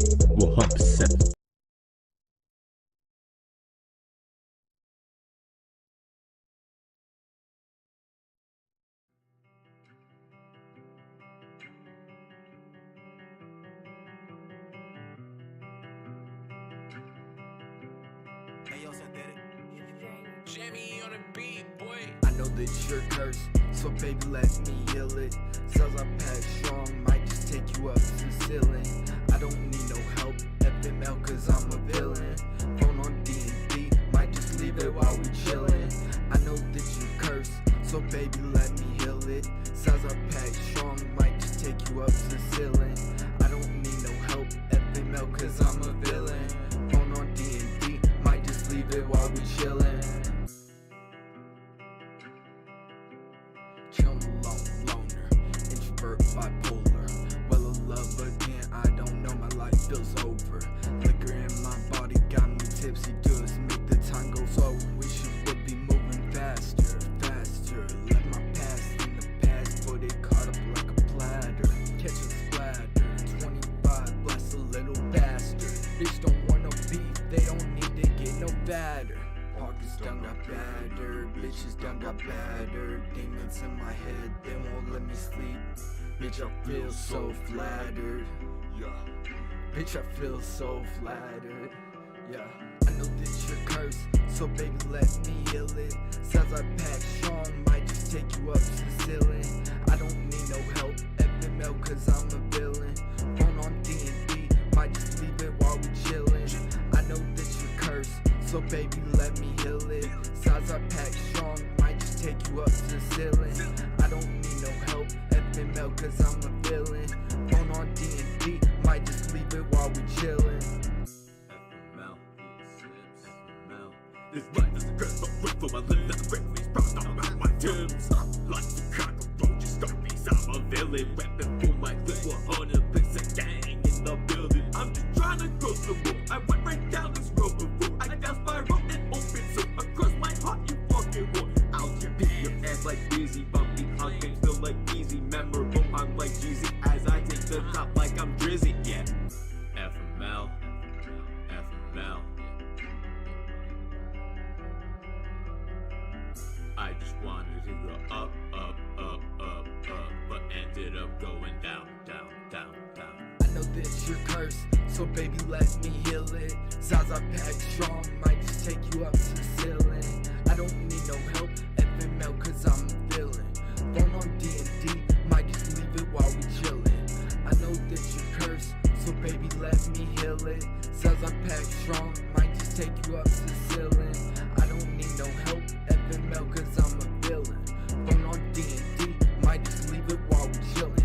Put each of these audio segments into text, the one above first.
100%. Jamie on the beat, boy. I know that you're cursed, so baby let me heal it. Cells I pack strong, might just take you up to the ceiling. I don't need no help, FML cause I'm a villain. Phone on D&D, might just leave it while we chillin'. I know that you're cursed, so baby let me heal it. Cells I pack strong, might just take you up to the ceiling. I don't need no help, FML cause I'm a villain. Phone on D&D, might just leave it while we chillin'. Loner, introvert, bipolar. Well, of love again, I don't know, my life feels over. Liquor in my body got me tipsy, does make the time go slow. Wish it would be moving faster, faster. Let my past in the past, put it caught up like a platter. Catch a splatter, 25, bless a little bastard. Bitch don't want no beef, they don't need to get no fatter. Pockets done got badder, bitches done got badder. Demons in my head, they won't let me sleep. Bitch, I feel so flattered. Bitch, I feel so flattered. I know that you're cursed, so baby let me heal it. Cells I pack strong, might just take you up to the ceiling. I don't need no help, FML cause I'm a villain. Phone on D&D, might just leave it while we chillin'. I know that you're cursed, so baby let me heal it. Cells I pack strong, might just take you up to the ceiling. I don't need no help, FML cause I'm a villain. Phone on D&D, might just leave it while we chillin'. This life is a curse, but wait for my living at the break face, proud around my Timbs. Like Chicago, don't you start these, I'm a villain. Weapon for my clip, 100% gang in the building. I'm just trying to grow some more. I went right down this road before. I down my road and open so across my heart, you fucking war. I'll just beat your ass like Dizzy, bumpy hunk and still like easy. Memorable, I'm like Jeezy as I take the top like I'm Drizzy. Yeah, FML, FML. I just wanted to go up, up, up, up, up, but ended up going down, down, down, down. I know that you're cursed, so baby let me heal it. Cells I pack strong, might just take you up to the ceiling. I don't need no help, FML cause I'm a villain. Phone on D&D, might just leave it while we chillin'. I know that you're cursed, so baby let me heal it. Cells I pack strong, might just take you up to the ceiling. I don't need no help, FML cause I'm a villain. Phone on D&D, might just leave it while we chillin',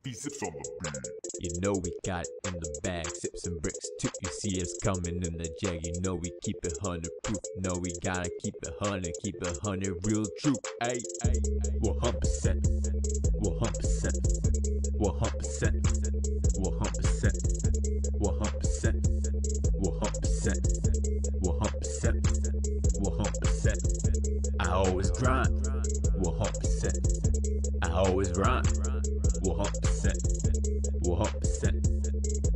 These zips on the beat. You know we got it in the bag, sips and bricks too. You see us coming in the jag, you know we keep it 100 proof. No, we gotta keep it 100, keep it 100 real true. Ay, ay, 100%, 100%, 100%, 100%, 100%, 100%, 100%. I always grind, 100%. I always rhyme, 100%, 100%,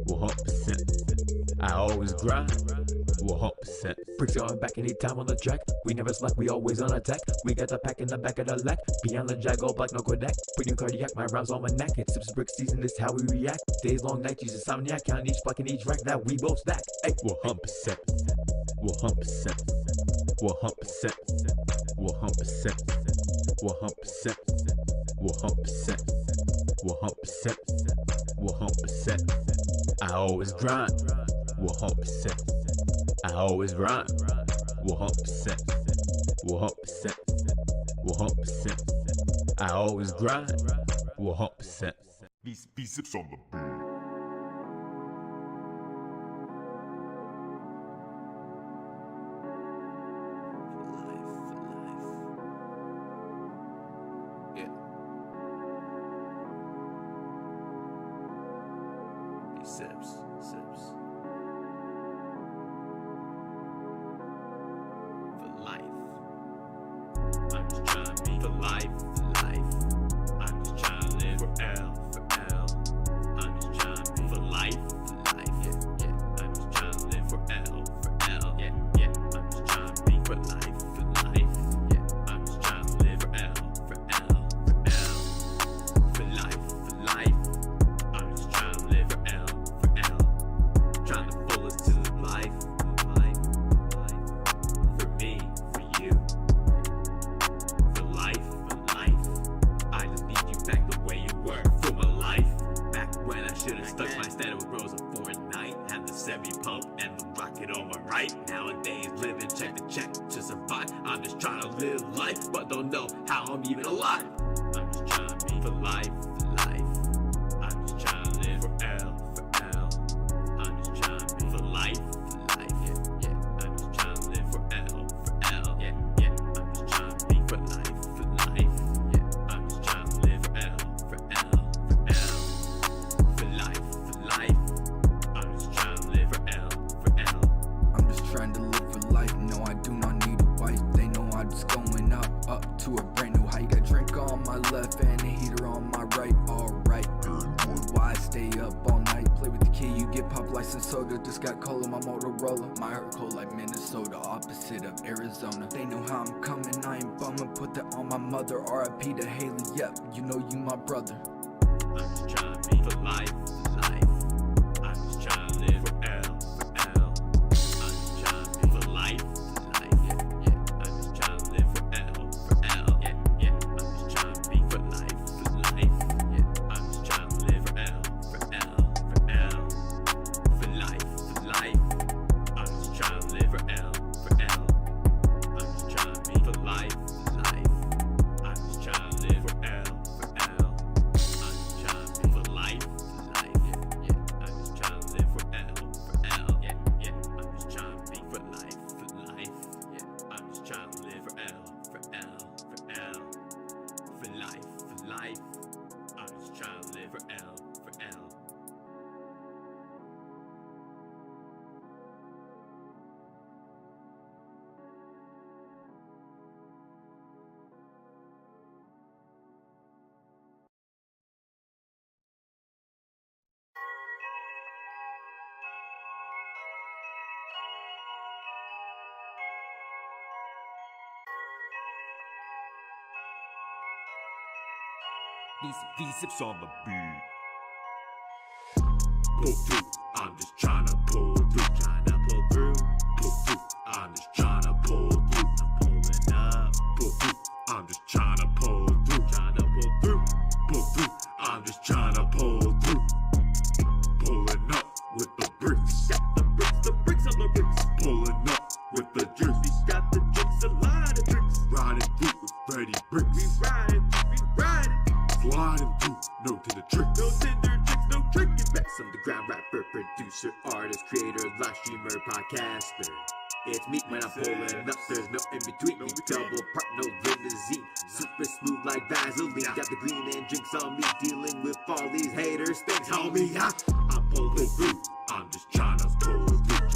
100%. I always grind, 100%. Bricks going back anytime on the track. We never slack, we always on attack. We got the pack in the back of the lack. Beyond the jag, all black, no Kodak. Pretty cardiac, my rhymes on my neck. It's sips brick season, this how we react. Days long, night, use insomniac. Count each block and each rack that we both stack. Ay, 100%, 100%, 100%, 100%, 100%, 100%, 100%, 100%. I always grind, 100%. I always rhyme, 100%, 100%, 100%. I always grind, 100%. These zips on the beat. Sips. life, I'm just trying to live for L, I'm just trying to be for life, yeah, I'm just trying to live for L, yeah, I'm just trying to be for life, yeah, I'm just trying to live for L, for life, I'm just trying to live for L, trying to pull us to the life, for me, for you, for life, I just need you back the way you were, for my life, back when I should've stuck my stand with Rosa for a night, had the semi-pump and the rocket on my right, nowadays living check to check to survive, I'm just trying to live life, but don't know how I'm even alive, I'm just trying to be for life, I'm just trying to live for L, I'm just trying to be for life, yeah, I'm just trying to live for L, yeah, I'm just trying to be for life, yeah, I'm just trying to live for L, for life, I'm just trying to live for L, I'm just trying to live for life. No, I do not need a wife. They know I'm just going up to a brand new height. Got drink on my left and a heater on my right. Alright, why stay up all night? Play with the kid, you get pop license soda. Just got cold on my Motorola. My heart cold like Minnesota, opposite of Arizona. They know how I'm coming, I ain't bumming. Put that on my mother. R.I.P. to Haley. Yep, you know you my brother. I'm just trying to be for life, I'm just trying to live for L, I'm just trying to be for life, yeah, I'm just trying to live for L, yeah, I'm just trying to be for life, yeah, I'm just trying to live for L, for life, I'm just trying to live for L, I'm just trying to be for life, I'm just trying to live for L, I'm just trying to be for life, yeah, I'm just trying to live for L, yeah, I'm just trying to be for life, yeah, I'm just trying to live for L, for life, I'm just trying to live for L, These zips on the beat. pull through, I'm just trying to pull through, pull through, I'm just trying to pull through, I'm pulling up, pull through, I'm just trying to pull through, pull through, I'm just trying to pull through, pulling up with the bricks, got the bricks on the bricks, pulling up with the juice, we got the drinks, a lot of drinks, riding through with Freddie Bricks, we riding, sliding through, no to the trick, no tender tricks, no tricking back. Underground rapper, producer, artist, creator, live streamer, podcaster. It's me when I'm pulling up, there's no in between. We double park, no limousine. Super smooth like Vaseline. Got the green and drinks on me, dealing with all these haters. Things, homie, I'm pulling through. I'm just trying to pull through.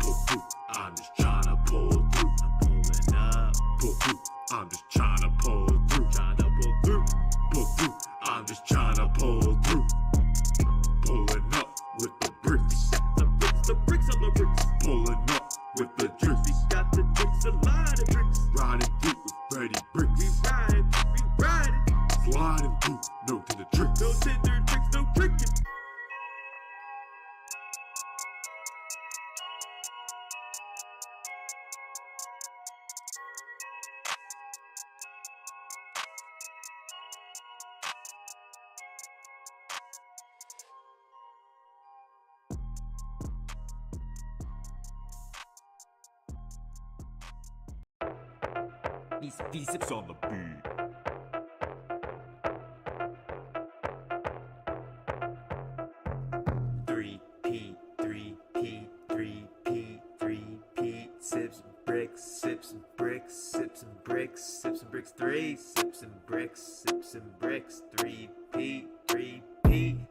Pull through. I'm just trying to pull through. I'm pulling up. Pull through. I'm just trying to pull through. Pull through. I'm just trying to pull through. Pulling up with the bricks. The bricks on the bricks. Pulling up with the drinks. We got the drinks, a lot of drinks. Riding through with Freddie Bricks. We riding. Sliding through, no to the tricks. No tender tricks, no tricking. These zips on the beat. Sips and bricks, sips and bricks, sips and bricks, sips and bricks, 3 sips and bricks, sips and bricks, 3P,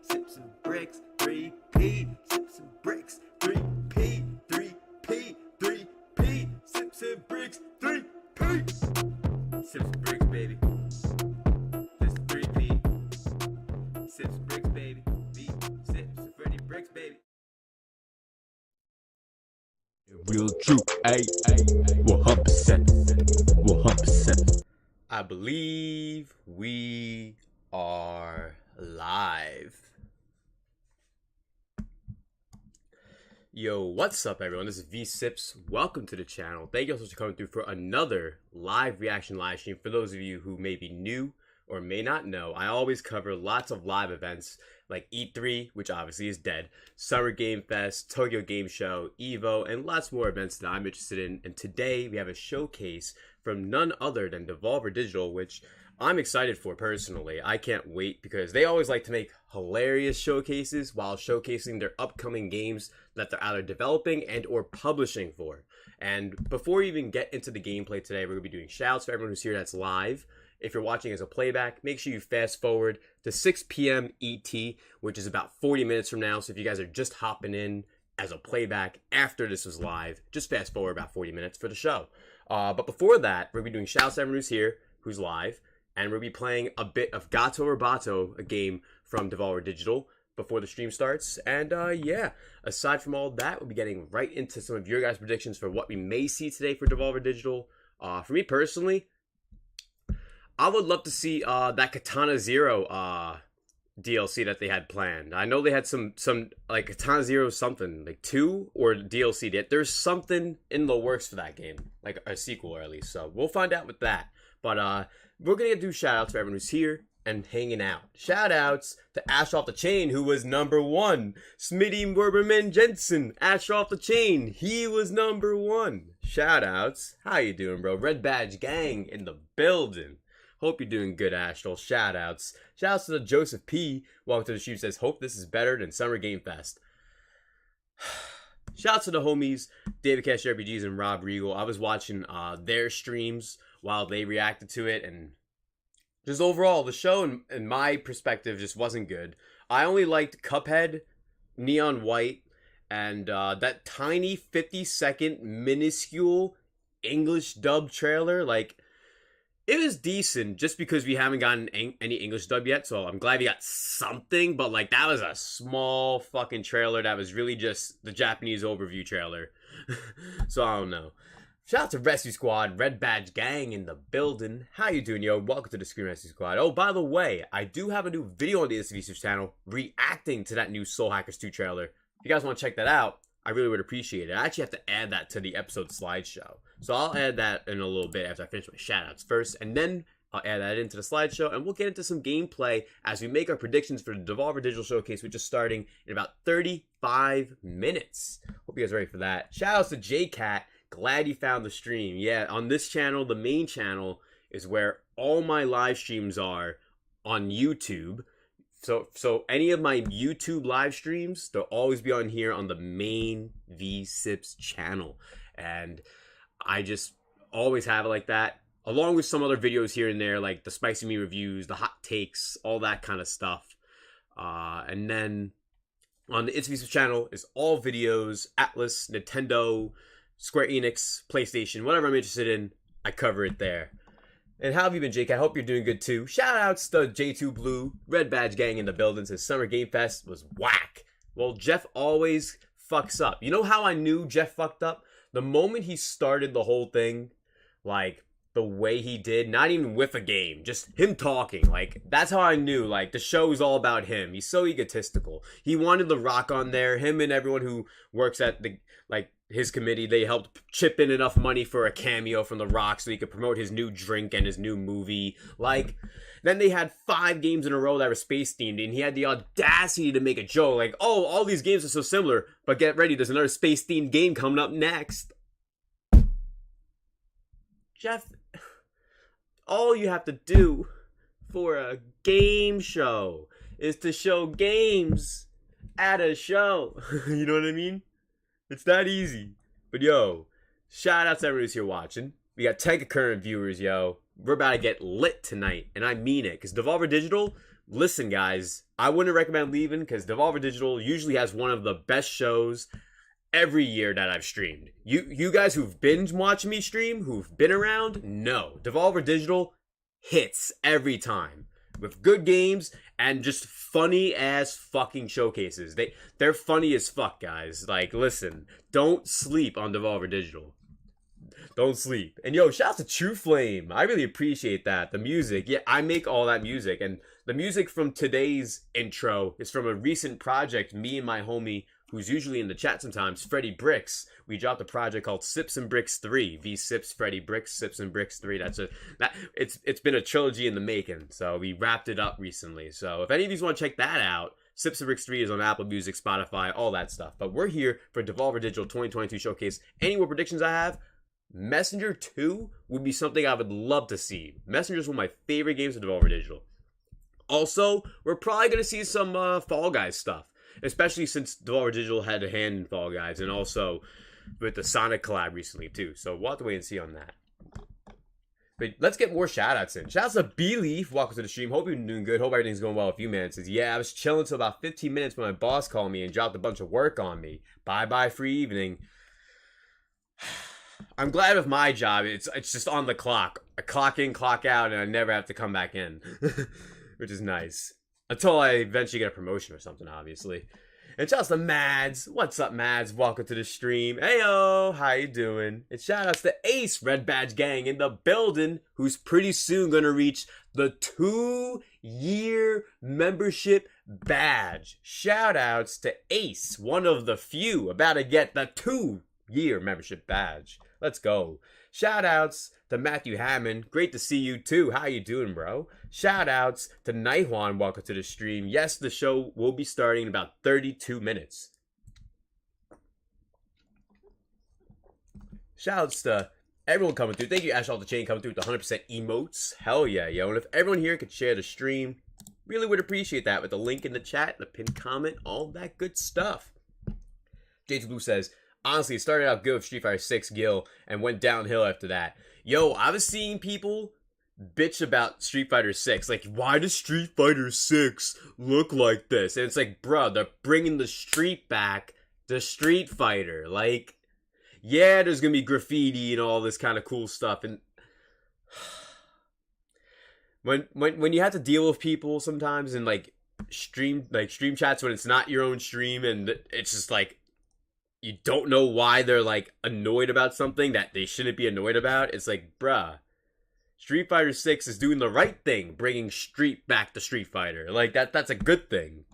sips and bricks, 3P, sips and bricks, 3P, sips and bricks, 3P, sips and bricks, real true. Ay, 100%. 100%. I believe we are live. Yo, what's up everyone? This is V-Sips. Welcome to the channel. Thank you so much for coming through for another live reaction live stream. For those of you who may be new or may not know, I always cover lots of live events like E3, which obviously is dead, Summer Game Fest, Tokyo Game Show, EVO, and lots more events that I'm interested in. And today we have a showcase from none other than Devolver Digital, which I'm excited for personally. I can't wait because they always like to make hilarious showcases while showcasing their upcoming games that they're either developing and or publishing for. And before we even get into the gameplay today, we're going to be doing shoutouts for everyone who's here that's live. If you're watching as a playback, make sure you fast forward to 6 p.m. ET, which is about 40 minutes from now. So if you guys are just hopping in as a playback after this was live, just fast forward about 40 minutes for the show. But before that, we're going to be doing shoutouts to everyone who's here, who's live. And we'll be playing a bit of Gato Roboto, a game from Devolver Digital, before the stream starts. And yeah, aside from all that, we'll be getting right into some of your guys' predictions for what we may see today for Devolver Digital. For me personally, I would love to see that Katana Zero DLC that they had planned. I know they had some like Katana Zero something, like 2 or DLC. There's something in the works for that game, like a sequel or at least. So we'll find out with that. But we're going to do shout-outs for everyone who's here and hanging out. Shout-outs to Ash Off the Chain, who was #1. Smitty Werberman Jensen, Ash Off the Chain, he was #1. Shout-outs. How you doing, bro? Red Badge Gang in the building. Hope you're doing good, Astral. Shout-outs. Shout-outs to Joseph P. Welcome to the stream. Says, hope this is better than Summer Game Fest. Shout-outs to the homies, David Cash RPGs and Rob Regal. I was watching their streams while they reacted to it, and just overall, the show, in my perspective, just wasn't good. I only liked Cuphead, Neon White, and that tiny 50-second minuscule English dub trailer. Like, it was decent just because we haven't gotten any English dub yet, so I'm glad we got something, but like that was a small fucking trailer that was really just the Japanese overview trailer. So I don't know. Shout out to Rescue Squad, Red Badge Gang in the building. How you doing, yo? Welcome to the Screen Rescue Squad. Oh, by the way, I do have a new video on the SVC channel reacting to that new Soul Hackers 2 trailer. If you guys want to check that out, I really would appreciate it. I actually have to add that to the episode slideshow. So I'll add that in a little bit after I finish my shoutouts first, and then I'll add that into the slideshow, and we'll get into some gameplay as we make our predictions for the Devolver Digital Showcase, which is starting in about 35 minutes. Hope you guys are ready for that. Shoutouts to JCat. Glad you found the stream. Yeah, on this channel, the main channel, is where all my live streams are on YouTube. So any of my YouTube live streams, they'll always be on here on the main V-Sips channel. And I just always have it like that, along with some other videos here and there, like the Spicy Me reviews, the hot takes, all that kind of stuff. And then on the It's V-Sips channel is all videos, Atlas, Nintendo, Square Enix, PlayStation, whatever I'm interested in, I cover it there. And how have you been, Jake? I hope you're doing good too. Shout outs to J2 Blue, Red Badge Gang in the building. Says Summer Game Fest was whack. Well, Jeff always fucks up. You know how I knew Jeff fucked up? The moment he started the whole thing, like the way he did, not even with a game, just him talking. Like, that's how I knew, like, the show is all about him. He's so egotistical. He wanted The Rock on there. Him and everyone who works at the, like, his committee, they helped chip in enough money for a cameo from The Rock so he could promote his new drink and his new movie. Like, then they had 5 games in a row that were space themed, and he had the audacity to make a joke like, oh, all these games are so similar, but get ready, there's another space themed game coming up next. Jeff, all you have to do for a game show is to show games at a show. You know what I mean? It's that easy. But yo, shout out to everyone who's here watching. We got 10 concurrent viewers, yo. We're about to get lit tonight, and I mean it. Because Devolver Digital, listen guys, I wouldn't recommend leaving because Devolver Digital usually has one of the best shows every year that I've streamed. You guys who've binge watched me stream, who've been around, know Devolver Digital hits every time. with good games and just funny ass fucking showcases. They're funny as fuck, guys. Like, listen, don't sleep on Devolver Digital. Don't sleep. And yo, shout out to True Flame. I really appreciate that. The music. Yeah, I make all that music. And the music from today's intro is from a recent project me and my homie, who's usually in the chat sometimes, Freddy Bricks. We dropped a project called Sips and Bricks 3. V Sips, Freddy Bricks, Sips and Bricks 3. It's been a trilogy in the making. So we wrapped it up recently. So if any of you want to check that out, Sips and Bricks 3 is on Apple Music, Spotify, all that stuff. But we're here for Devolver Digital 2022 Showcase. Any more predictions I have? Messenger 2 would be something I would love to see. Messenger is one of my favorite games of Devolver Digital. Also, we're probably going to see some Fall Guys stuff, especially since Devolver Digital had a hand in Fall Guys, and also with the Sonic collab recently too. So we'll have to wait and see on that. But let's get more shoutouts in. Shoutouts to B-Leaf. Welcome to the stream. Hope you're doing good. Hope everything's going well with you, man. It says, yeah, I was chilling until about 15 minutes when my boss called me and dropped a bunch of work on me. Bye-bye free evening. I'm glad with my job, it's just on the clock. I clock in, clock out, and I never have to come back in. Which is nice. Until I eventually get a promotion or something, obviously. And shout out to Mads. What's up, Mads? Welcome to the stream. Heyo, how you doing? And shout outs to Ace, Red Badge Gang in the building, who's pretty soon gonna reach the 2-year membership badge. Shout outs to Ace, one of the few about to get the 2-year membership badge. Let's go. Shout outs to Matthew Hammond. Great to see you too. How you doing, bro? Shout outs to Nihwan. Welcome to the stream. Yes, the show will be starting in about 32 minutes. Shout outs to everyone coming through. Thank you, Ash Off the Chain, coming through with the 100% emotes. Hell yeah, yo. And if everyone here could share the stream, really would appreciate that with the link in the chat, the pinned comment, all that good stuff. JT Blue says, honestly, it started out good with Street Fighter 6 Gil and went downhill after that. Yo, I was seeing people bitch about Street Fighter 6. Like, why does Street Fighter 6 look like this? And it's like, bro, they're bringing the street back to Street Fighter. Like, yeah, there's gonna be graffiti and all this kind of cool stuff. And when you have to deal with people sometimes in stream chats when it's not your own stream and it's just like, you don't know why they're like annoyed about something that they shouldn't be annoyed about. It's like, bruh, Street Fighter 6 is doing the right thing, bringing Street back to Street Fighter. Like, that's a good thing.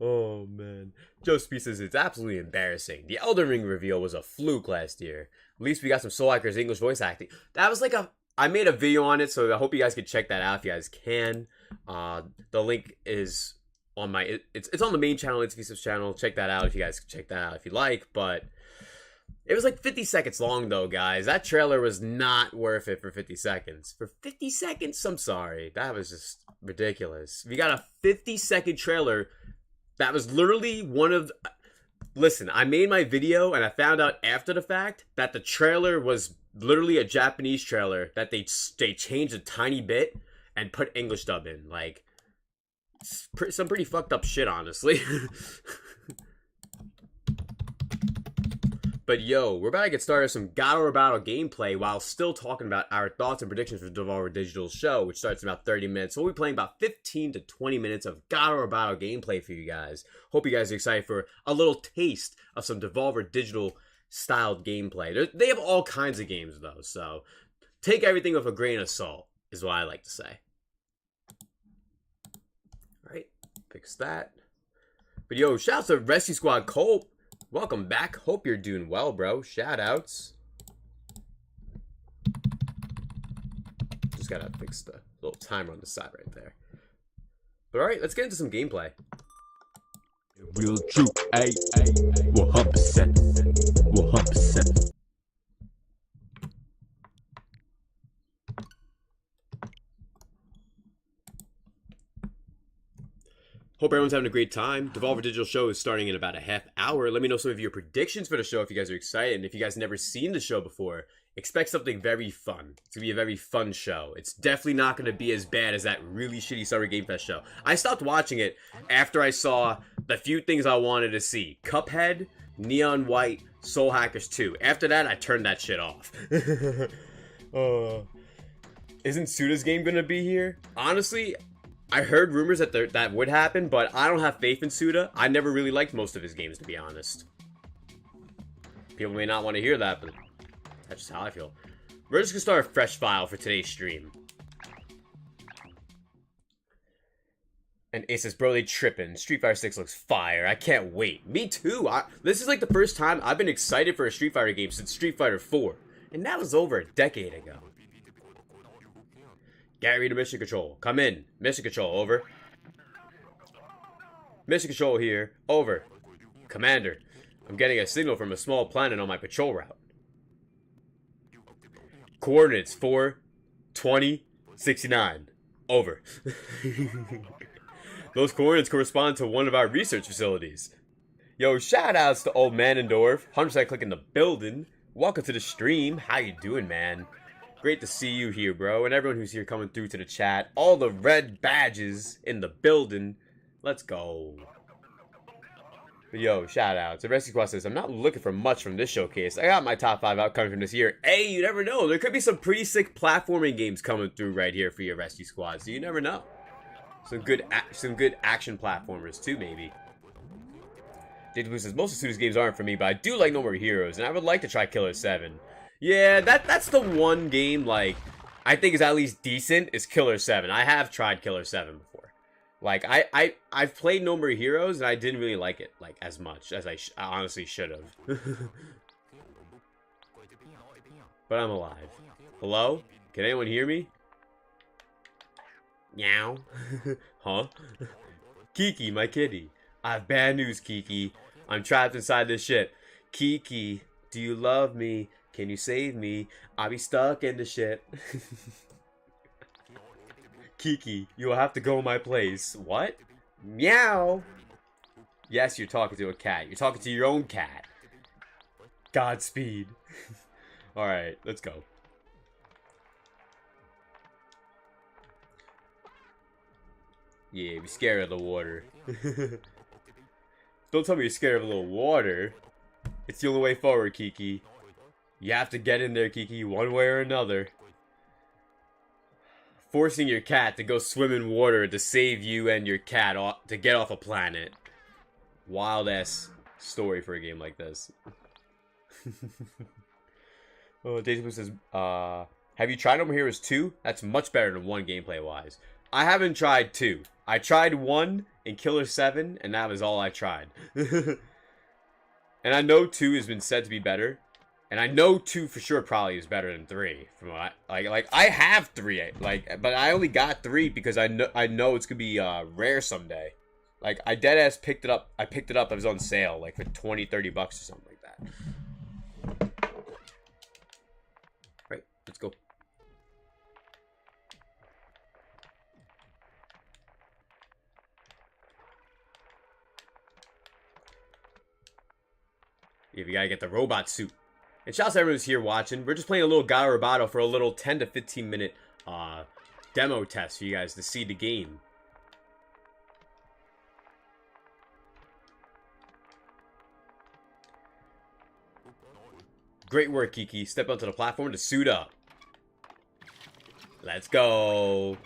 Oh, man. Joe Speed says, it's absolutely embarrassing. The Elden Ring reveal was a fluke last year. At least we got some Soul Hackers English voice acting. That was like I made a video on it, so I hope you guys can check that out if you guys can. The link is on my it's on the main channel, it's Visa's channel. Check that out if you guys can check that out if you like. But it was like 50 seconds long though, guys. That trailer was not worth it for 50 seconds. For 50 seconds, I'm sorry. That was just ridiculous. We got a 50-second trailer that was literally one of listen, I made my video and I found out after the fact that the trailer was literally a Japanese trailer that they changed a tiny bit and put English dub in. Like, some pretty fucked up shit, honestly. But yo, we're about to get started with some God Over Battle gameplay while still talking about our thoughts and predictions for Devolver Digital's show, which starts in about 30 minutes. So we'll be playing about 15 to 20 minutes of God Over Battle gameplay for you guys. Hope you guys are excited for a little taste of some Devolver Digital styled gameplay. They have all kinds of games though, so take everything with a grain of salt, is what I like to say. Alright, fix that. But yo, shouts to Rescue Squad Colt. Welcome back. Hope you're doing well, bro. Shoutouts. Just gotta fix the little timer on the side right there. But alright, let's get into some gameplay. Real true, ayy, 100%, 100%. Hope everyone's having a great time. Devolver Digital show is starting in about a half hour. Let me know some of your predictions for the show if you guys are excited. And if you guys never seen the show before, expect something very fun. It's going to be a very fun show. It's definitely not going to be as bad as that really shitty Summer Game Fest show. I stopped watching it after I saw the few things I wanted to see. Cuphead, Neon White, Soul Hackers 2. After that, I turned that shit off. Isn't Suda's game gonna be here? Honestly, I heard rumors that that would happen, but I don't have faith in Suda. I never really liked most of his games, to be honest. People may not want to hear that, but that's just how I feel. We're just gonna start a fresh file for today's stream. And Ace says, bro, they tripping. Street Fighter 6 looks fire. I can't wait. Me too. This is like the first time I've been excited for a Street Fighter game since Street Fighter 4. And that was over a decade ago. Gary to Mission Control. Come in. Mission Control, over. Mission Control here. Over. Commander, I'm getting a signal from a small planet on my patrol route. Coordinates 4, 20, 69. Over. Those coordinates correspond to one of our research facilities. Yo, shoutouts to old Manendorf. 100% click in the building. Welcome to the stream. How you doing, man? Great to see you here, bro. And everyone who's here coming through to the chat. All the red badges in the building. Let's go. But yo, shoutouts. The Rescue Squad says, I'm not looking for much from this showcase. I got my top 5 outcoming from this year. Hey, you never know. There could be some pretty sick platforming games coming through right here for your Rescue Squad. So you never know. Some good action platformers too, maybe. Data says, most of Suda's games aren't for me, but I do like No More Heroes, and I would like to try Killer 7. Yeah, that's the one game, like, I think is at least decent, is Killer 7. I have tried Killer 7 before. Like, I've played No More Heroes, and I didn't really like it, like, as much as I honestly should have. But I'm alive. Hello? Can anyone hear me? Meow. Huh? Kiki, my kitty. I have bad news, Kiki. I'm trapped inside this ship. Kiki, do you love me? Can you save me? I'll be stuck in the ship. Kiki, you will have to go my place. What? Meow. Yes, you're talking to a cat. You're talking to your own cat. Godspeed. Alright, let's go. Yeah, be scared of the water. Don't tell me you're scared of a little water. It's the only way forward, Kiki. You have to get in there, Kiki, one way or another. Forcing your cat to go swim in water to save you and your cat to get off a planet. Wild ass story for a game like this. Oh, Daisy says, have you tried No More Heroes 2? That's much better than 1 gameplay wise. I haven't tried 2. I tried 1 in Killer 7, and that was all I tried. And I know 2 has been said to be better. And I know 2 for sure probably is better than 3. From what like I have 3, but I only got 3 because I know it's gonna be rare someday. Like I deadass picked it up. I picked it up. It was on sale, like for $20-30 or something like that. Right, let's go. Yeah, we gotta get the robot suit. And shouts to everyone who's here watching. We're just playing a little Gato Roboto for a little 10 to 15 minute demo test for you guys to see the game. Great work, Kiki. Step onto the platform to suit up. Let's go.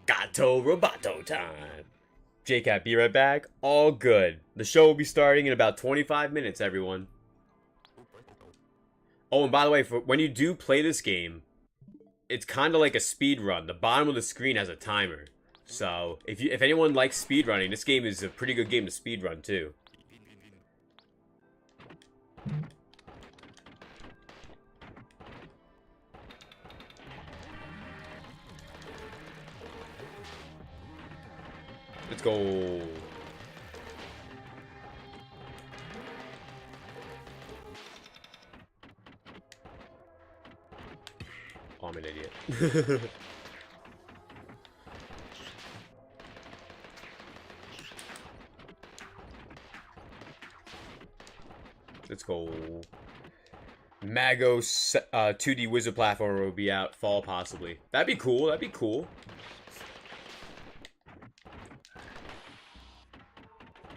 Gato Roboto time. JCat, be right back. All good. The show will be starting in about 25 minutes, everyone. Oh, and by the way, when you do play this game, it's kind of like a speed run. The bottom of the screen has a timer. So, if anyone likes speed running, this game is a pretty good game to speed run too. Let's go. Oh, I'm an idiot. Let's go. Mago 2D Wizard Platformer will be out fall, possibly. That'd be cool. That'd be cool.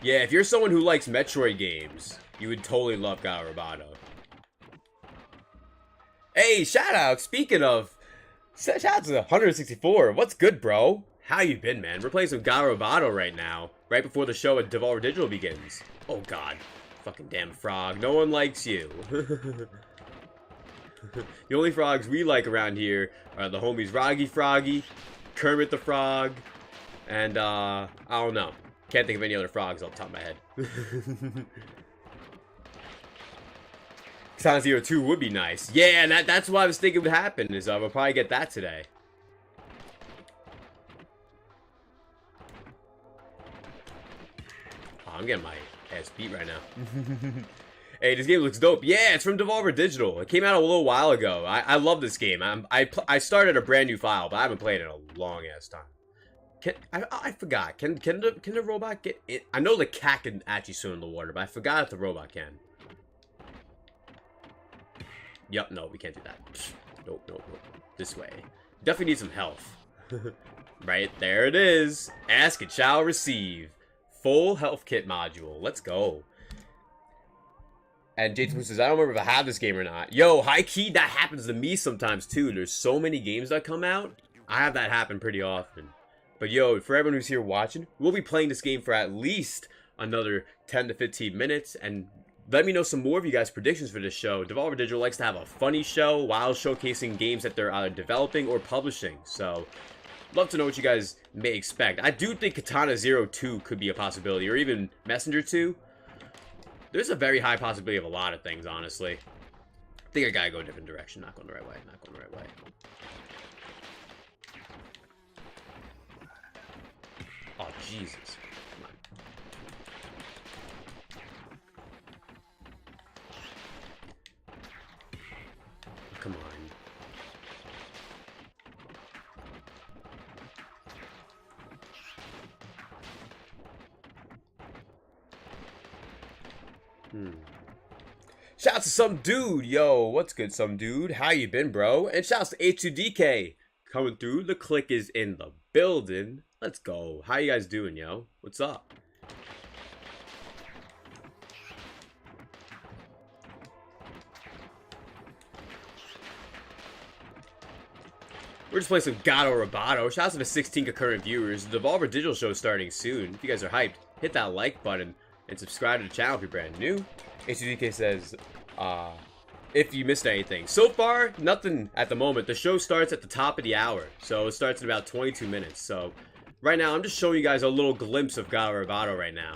Yeah, if you're someone who likes Metroid games, you would totally love Gato Roboto. Hey, shout out! Speaking of Shout out to 164. What's good, bro? How you been, man? We're playing some Gato Roboto right now, right before the show at Devolver Digital begins. Oh, God. Fucking damn frog. No one likes you. The only frogs we like around here are the homies Roggy Froggy, Kermit the Frog, and, I don't know. Can't think of any other frogs off the top of my head. Katana Zero 2 would be nice. Yeah, and that's what I was thinking would happen, is we'll probably get that today. Oh, I'm getting my ass beat right now. Hey, this game looks dope. Yeah, it's from Devolver Digital. It came out a little while ago. I love this game. I started a brand new file, but I haven't played it in a long ass time. I forgot. Can the robot get in? I know the cat can actually swim in the water, but I forgot if the robot can. Yup, no, we can't do that. Nope, nope, nope. This way. Definitely need some health. Right, there it is. Ask it shall receive. Full health kit module. Let's go. And Jason says, I don't remember if I have this game or not. Yo, high key, that happens to me sometimes too. There's so many games that come out. I have that happen pretty often. But yo, for everyone who's here watching, we'll be playing this game for at least another 10 to 15 minutes. And let me know some more of you guys' predictions for this show. Devolver Digital likes to have a funny show while showcasing games that they're either developing or publishing. So, love to know what you guys may expect. I do think Katana Zero 2 could be a possibility, or even Messenger 2. There's a very high possibility of a lot of things, honestly. I think I gotta go a different direction. Not going the right way. Not going the right way. Oh, Jesus. Come on. Come on. Shouts to some dude. Yo, what's good, some dude? How you been, bro? And shouts to H2DK coming through. The click is in the building. Let's go. How you guys doing, yo? What's up? We're just playing some Gato Roboto. Shouts to the 16 concurrent viewers. The Devolver Digital show is starting soon. If you guys are hyped, hit that like button and subscribe to the channel if you're brand new. H2DK says, if you missed anything. So far, nothing at the moment. The show starts at the top of the hour. So it starts in about 22 minutes. So right now, I'm just showing you guys a little glimpse of Gato Roboto right now.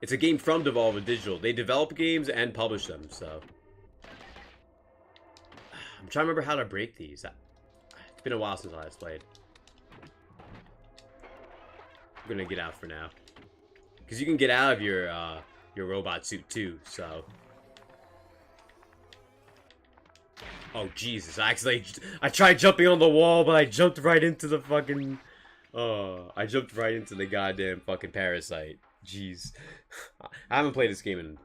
It's a game from Devolver Digital. They develop games and publish them, so. I'm trying to remember how to break these. It's been a while since I last played. I'm gonna get out for now. Because you can get out of your robot suit too, so. Oh, Jesus. I tried jumping on the wall, but I jumped right into the fucking... I jumped right into the goddamn fucking parasite. Jeez. I haven't played this game in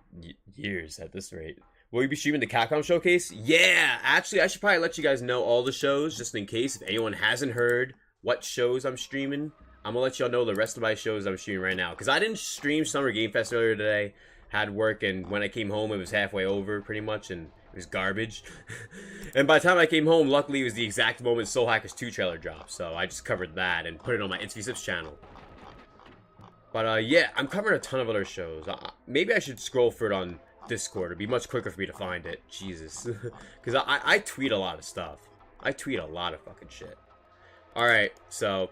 years at this rate. Will you be streaming the Capcom showcase? Yeah! Actually, I should probably let you guys know all the shows, just in case if anyone hasn't heard what shows I'm streaming. I'm gonna let y'all know the rest of my shows I'm streaming right now. Because I didn't stream Summer Game Fest earlier today. Had work, and when I came home, it was halfway over, pretty much, and it was garbage. And by the time I came home, luckily, it was the exact moment Soul Hackers 2 trailer dropped. So I just covered that and put it on my InstaSips channel. But, yeah, I'm covering a ton of other shows. Maybe I should scroll for it on Discord. It'd be much quicker for me to find it. Jesus. Because I tweet a lot of stuff. I tweet a lot of fucking shit. Alright, so...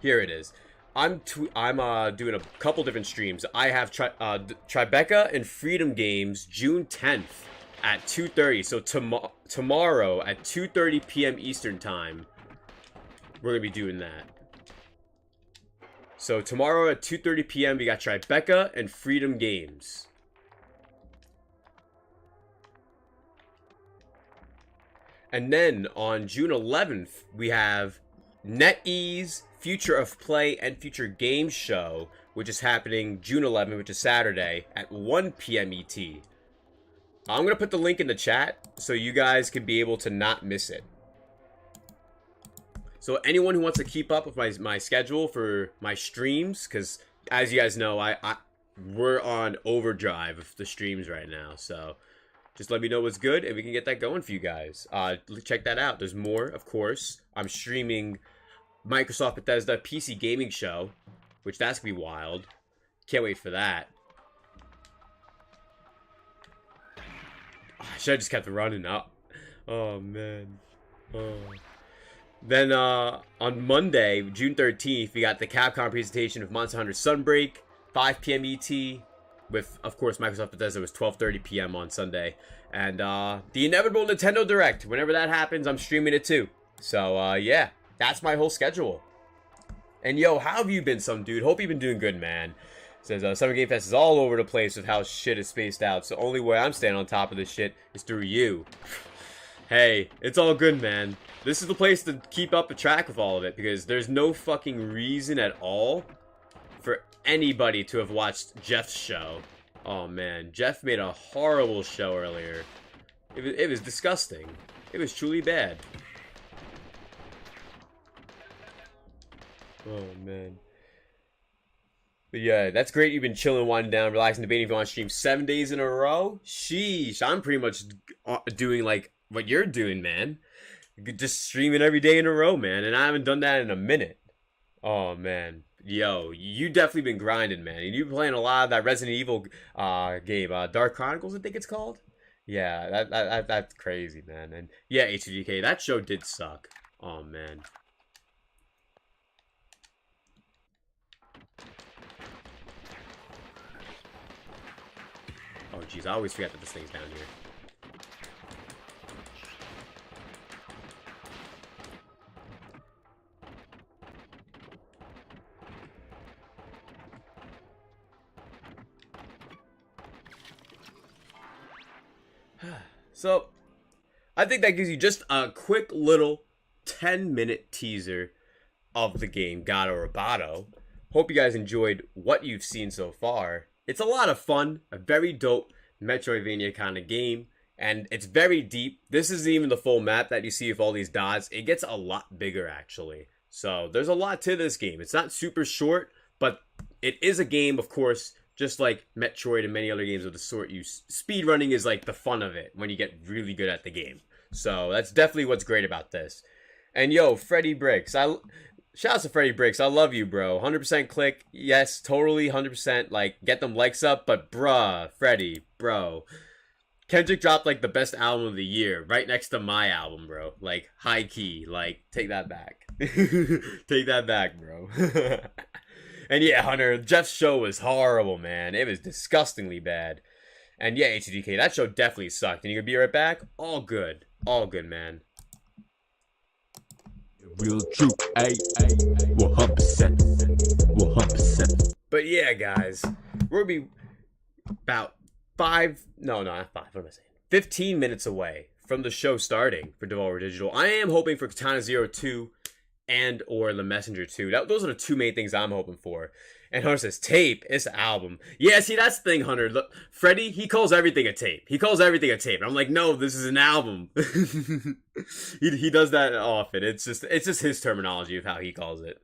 here it is. I'm doing a couple different streams. I have Tribeca and Freedom Games June 10th at 2:30. So tomorrow at 2:30 p.m. Eastern Time, we're gonna be doing that. So tomorrow at 2:30 p.m. we got Tribeca and Freedom Games. And then on June 11th we have NetEase, Future of Play, and Future Games Show, which is happening June 11th, which is Saturday, at 1 p.m. ET. I'm going to put the link in the chat so you guys can be able to not miss it. So anyone who wants to keep up with my schedule for my streams, because as you guys know, we're on overdrive of the streams right now, so Just let me know what's good, and we can get that going for you guys. Check that out. There's more, of course. I'm streaming Microsoft Bethesda PC Gaming Show, which that's gonna be wild. Can't wait for that. I should have just kept running up. Oh, man. Oh. Then, on Monday, June 13th, we got the Capcom presentation of Monster Hunter Sunbreak, 5 p.m. ET, with, of course, Microsoft Bethesda was 12:30 p.m. on Sunday. And, the inevitable Nintendo Direct. Whenever that happens, I'm streaming it too. So, yeah, that's my whole schedule. And, yo, how have you been, some dude? Hope you've been doing good, man. Says, Summer Game Fest is all over the place with how shit is spaced out. So, only way I'm staying on top of this shit is through you. Hey, it's all good, man. This is the place to keep up the track with all of it, because there's no fucking reason at all for anybody to have watched Jeff's show. Oh man, Jeff made a horrible show earlier. It was disgusting. It was truly bad. Oh man. But yeah, that's great. You've been chilling, winding down, relaxing, debating if you want to stream 7 days in a row. Sheesh, I'm pretty much doing like what you're doing, man. Just streaming every day in a row, man. And I haven't done that in a minute. Oh, man. Yo, you definitely been grinding, man. And you've been playing a lot of that Resident Evil game. Dark Chronicles, I think it's called. Yeah, that's crazy, man. And yeah, HDK, that show did suck. Oh, man. Oh, jeez, I always forget that this thing's down here. So, I think that gives you just a quick little 10-minute teaser of the game, Gato Roboto. Hope you guys enjoyed what you've seen so far. It's a lot of fun, a very dope Metroidvania kind of game, and it's very deep. This isn't even the full map that you see with all these dots. It gets a lot bigger, actually. So, there's a lot to this game. It's not super short, but it is a game, of course. Just like Metroid and many other games of the sort, speedrunning is like the fun of it when you get really good at the game. So that's definitely what's great about this. And yo, Freddy Bricks, shout out to Freddy Bricks. I love you, bro. 100% click. Yes, totally 100%. Like, get them likes up. But bruh, Freddy, bro. Kendrick dropped like the best album of the year right next to my album, bro. Like, high key. Like, take that back. Take that back, bro. And yeah, Hunter, Jeff's show was horrible, man. It was disgustingly bad. And yeah, HDK, that show definitely sucked. And you gonna be right back? All good. All good, man. Real true, 100%. 100%. But yeah, guys, we're gonna be about not 5, what am I saying? 15 minutes away from the show starting for Devolver Digital. I am hoping for Katana Zero 2 and or The Messenger 2. Those are the two main things I'm hoping for. And Hunter says, tape, it's an album. Yeah, see, that's the thing, Hunter. Look, Freddy, he calls everything a tape. He calls everything a tape. And I'm like, no, this is an album. he does that often. It's just his terminology of how he calls it.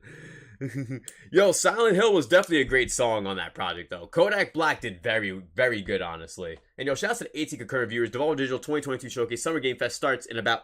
Yo, Silent Hill was definitely a great song on that project, though. Kodak Black did very, very good, honestly. And yo, shouts to the 18 concurrent viewers. Devolver Digital 2022 Showcase Summer Game Fest starts in about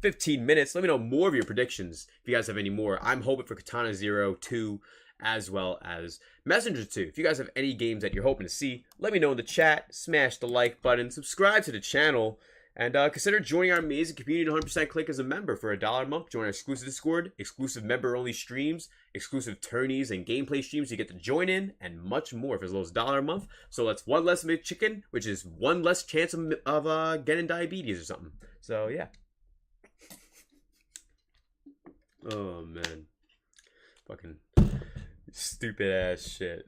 15 minutes. Let me know more of your predictions if you guys have any more. I'm hoping for Katana Zero 2 as well as Messenger 2. If you guys have any games that you're hoping to see, let me know in the chat. Smash the like button, subscribe to the channel, and consider joining our amazing community. 100% click as a member for $1 a month. Join our exclusive Discord, exclusive member-only streams, exclusive tourneys and gameplay streams you get to join in, and much more for as low as $1 a month. So that's one less McChicken, which is one less chance of getting diabetes or something. So yeah. Oh man, fucking stupid ass shit.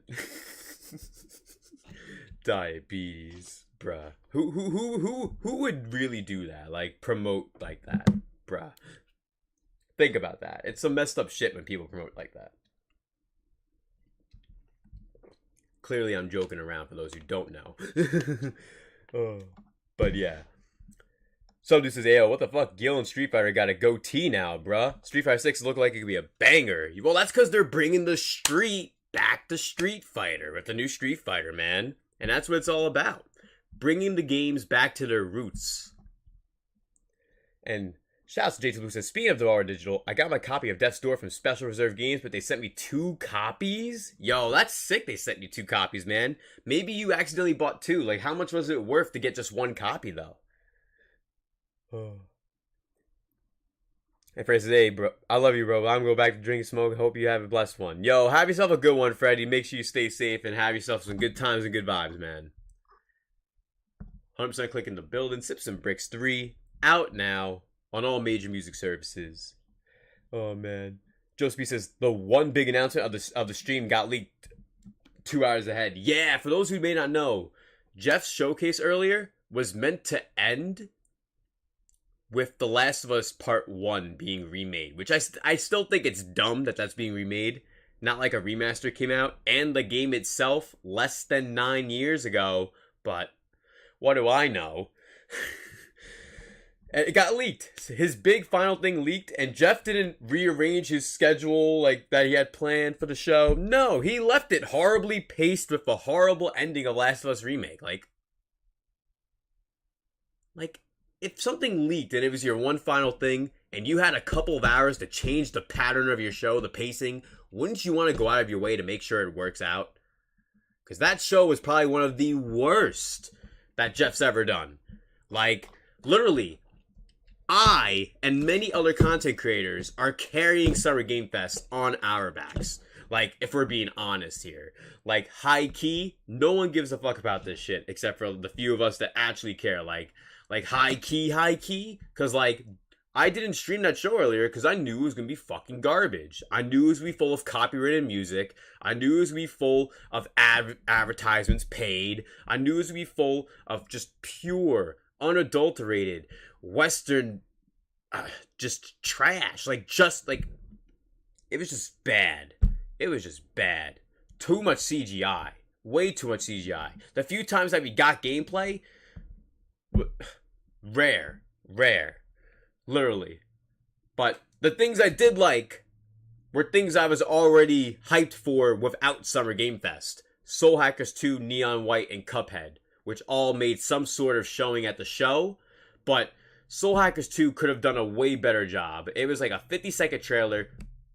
Diabetes, bruh. Who would really do that? Like promote like that, bruh. Think about that. It's some messed up shit when people promote like that. Clearly, I'm joking around for those who don't know. Oh, but yeah. Some dude says, "Ayo, what the fuck? Gil and Street Fighter got a goatee now, bruh. Street Fighter 6 look like it could be a banger." Well, that's because they're bringing the street back to Street Fighter with the new Street Fighter, man. And that's what it's all about. bringing the games back to their roots. And shouts to JT Blue says, speaking of Devolver Digital, I got my copy of Death's Door from Special Reserve Games, but they sent me 2 copies? Yo, that's sick they sent you 2 copies, man. Maybe you accidentally bought 2. Like, how much was it worth to get just 1 copy, though? And Fred says, hey, bro, I love you, bro. I'm going back to drink and smoke. Hope you have a blessed one. Yo, have yourself a good one, Freddie. Make sure you stay safe and have yourself some good times and good vibes, man. 100% clicking the building. Sips and Bricks 3. Out now on all major music services. Oh, man. Joe Speed says, the one big announcement of the stream got leaked 2 hours ahead. Yeah, for those who may not know, Jeff's showcase earlier was meant to end with The Last of Us Part 1 being remade, which I still think it's dumb that that's being remade. Not like a remaster came out, and the game itself less than 9 years ago, but what do I know? It got leaked. His big final thing leaked, and Jeff didn't rearrange his schedule like that he had planned for the show. No, he left it horribly paced with a horrible ending of Last of Us Remake. Like, if something leaked and it was your one final thing, and you had a couple of hours to change the pattern of your show, the pacing, wouldn't you want to go out of your way to make sure it works out? Because that show was probably one of the worst that Jeff's ever done. Like, literally, I and many other content creators are carrying Summer Game Fest on our backs. Like, if we're being honest here. Like, high key, no one gives a fuck about this shit except for the few of us that actually care. Like high key, because, like, I didn't stream that show earlier because I knew it was going to be fucking garbage. I knew it was going to be full of copyrighted music. I knew it was going to be full of advertisements paid. I knew it was going to be full of just pure, unadulterated, Western, just trash. It was just bad. It was just bad. Too much CGI. Way too much CGI. The few times that we got gameplay, rare. Literally. But the things I did like were things I was already hyped for without Summer Game Fest. Soul Hackers 2, Neon White, and Cuphead, which all made some sort of showing at the show. But Soul Hackers 2 could have done a way better job. It was like a 50-second trailer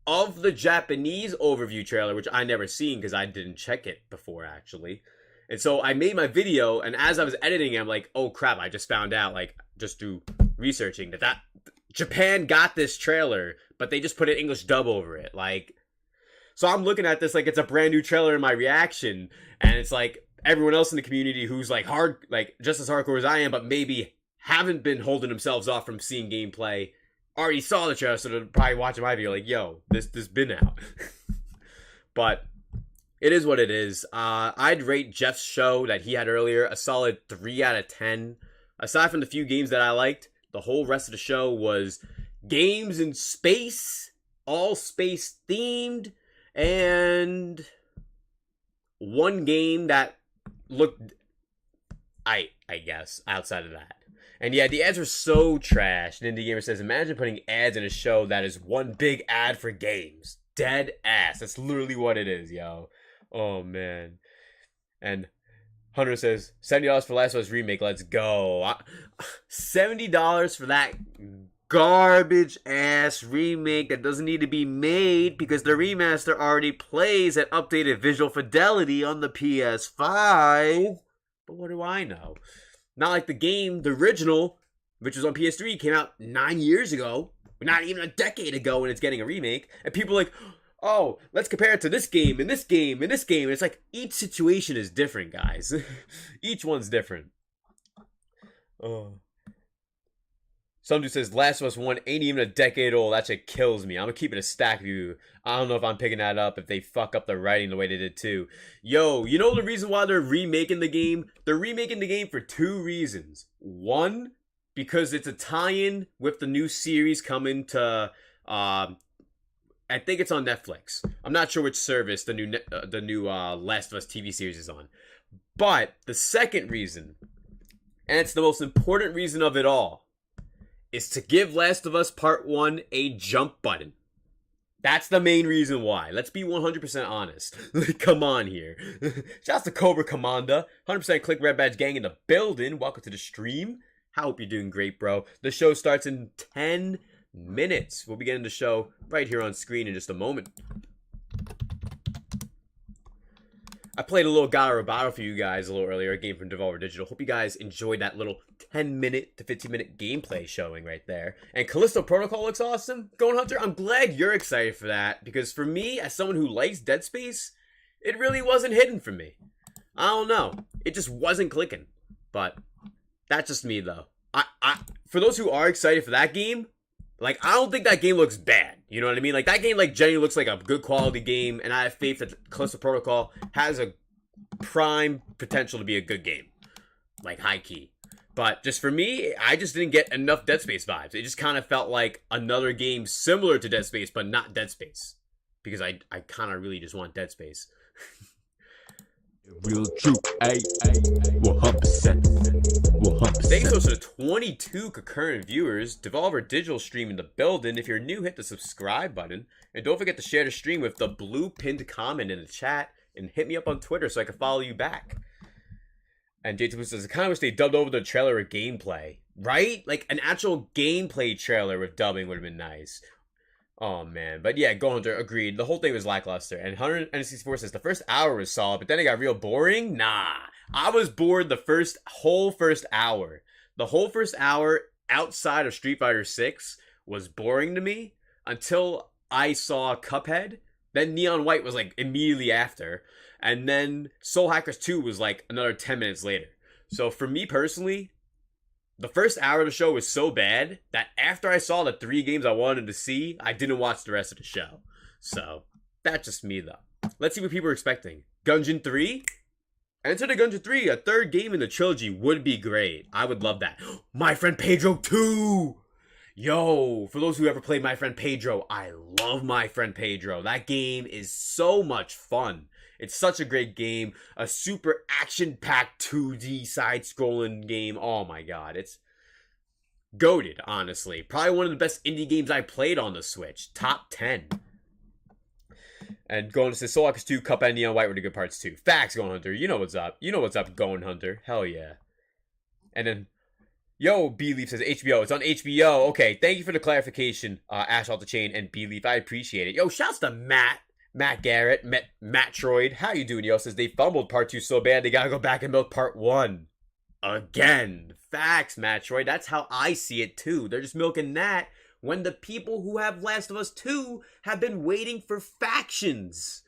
of the Japanese overview trailer, which I never seen because I didn't check it before, actually. And so I made my video, and as I was editing it, I'm like, oh crap, I just found out, like, just through researching, that Japan got this trailer, but they just put an English dub over it. Like, so I'm looking at this like it's a brand new trailer in my reaction, and it's like everyone else in the community who's like just as hardcore as I am, but maybe haven't been holding themselves off from seeing gameplay, already saw the trailer, so they're probably watching my video like, yo, this been out. But it is what it is. I'd rate Jeff's show that he had earlier a solid 3 out of 10. Aside from the few games that I liked, the whole rest of the show was games in space, all space themed, and one game that looked I guess, outside of that. And yeah, the ads were so trash. Indie Gamer says, imagine putting ads in a show that is one big ad for games. Dead ass. That's literally what it is, yo. Oh, man. And Hunter says, $70 for Last of Us Remake. Let's go. $70 for that garbage ass remake that doesn't need to be made because the remaster already plays at updated visual fidelity on the PS5. But what do I know? Not like the game, the original, which was on PS3, came out 9 years ago. Not even a decade ago, and it's getting a remake. And people are like, oh, let's compare it to this game, and this game, and this game. And it's like, each situation is different, guys. Each one's different. Oh. Some dude says, Last of Us 1 ain't even a decade old. That shit kills me. I'm gonna keep it a stack view. I don't know if I'm picking that up if they fuck up the writing the way they did too. Yo, you know the reason why they're remaking the game? They're remaking the game for 2 reasons. One, because it's a tie-in with the new series coming to, I think it's on Netflix. I'm not sure which service the new Last of Us TV series is on. But the second reason, and it's the most important reason of it all, is to give Last of Us Part 1 a jump button. That's the main reason why. Let's be 100% honest. Come on here. Shouts to Cobra Commander. 100% Click Red Badge Gang in the building. Welcome to the stream. I hope you're doing great, bro. The show starts in 10 minutes. We'll be getting the show right here on screen in just a moment. I played a little God Roboto for you guys a little earlier, a game from Devolver Digital. Hope you guys enjoyed that little 10-minute to 15-minute gameplay showing right there. And Callisto Protocol looks awesome. Going Hunter, I'm glad you're excited for that, because for me, as someone who likes Dead Space, it really wasn't hidden for me. I don't know. It just wasn't clicking. But that's just me, though. For those who are excited for that game, like, I don't think that game looks bad. You know what I mean? Like, that game, like, genuinely looks like a good quality game, and I have faith that Callisto Protocol has a prime potential to be a good game. Like, high key. But just for me, I just didn't get enough Dead Space vibes. It just kind of felt like another game similar to Dead Space, but not Dead Space. Because I kind of really just want Dead Space. Real true, 100%. Thanks also to 22 concurrent viewers. Devolver Digital Stream in the building. If you're new, hit the subscribe button. And don't forget to share the stream with the blue pinned comment in the chat. And hit me up on Twitter so I can follow you back. And J2 says, I kind of wish they dubbed over the trailer with gameplay. Right? Like, an actual gameplay trailer with dubbing would have been nice. Oh, man. But yeah, Go Hunter, agreed. The whole thing was lackluster. And 164 says, the first hour was solid, but then it got real boring? Nah. I was bored the whole first hour. The whole first hour outside of Street Fighter 6 was boring to me until I saw Cuphead. Then Neon White was like immediately after. And then Soul Hackers 2 was like another 10 minutes later. So for me personally, the first hour of the show was so bad that after I saw the 3 games I wanted to see, I didn't watch the rest of the show. So that's just me though. Let's see what people are expecting. Gungeon 3? Enter the Gungeon 3, a third game in the trilogy would be great. I would love that. My Friend Pedro 2! Yo, for those who ever played My Friend Pedro, I love My Friend Pedro. That game is so much fun. It's such a great game. A super action-packed 2D side-scrolling game. Oh my god, it's goated, honestly. Probably one of the best indie games I played on the Switch. Top 10. And Going to say Soul Hackers 2, Cuphead, and Neon White were the good parts too. Facts, Going Hunter. You know what's up. You know what's up, Going Hunter. Hell yeah. And then, yo, B-Leaf says HBO. It's on HBO. Okay, thank you for the clarification, Ash Off the Chain and B-Leaf. I appreciate it. Yo, shouts to Matt Garrett, Matt Troyd. How you doing, yo? Says they fumbled part 2 so bad they gotta go back and milk part 1. Again. Facts, Matt Troyd. That's how I see it too. They're just milking that when the people who have Last of Us 2 have been waiting for factions.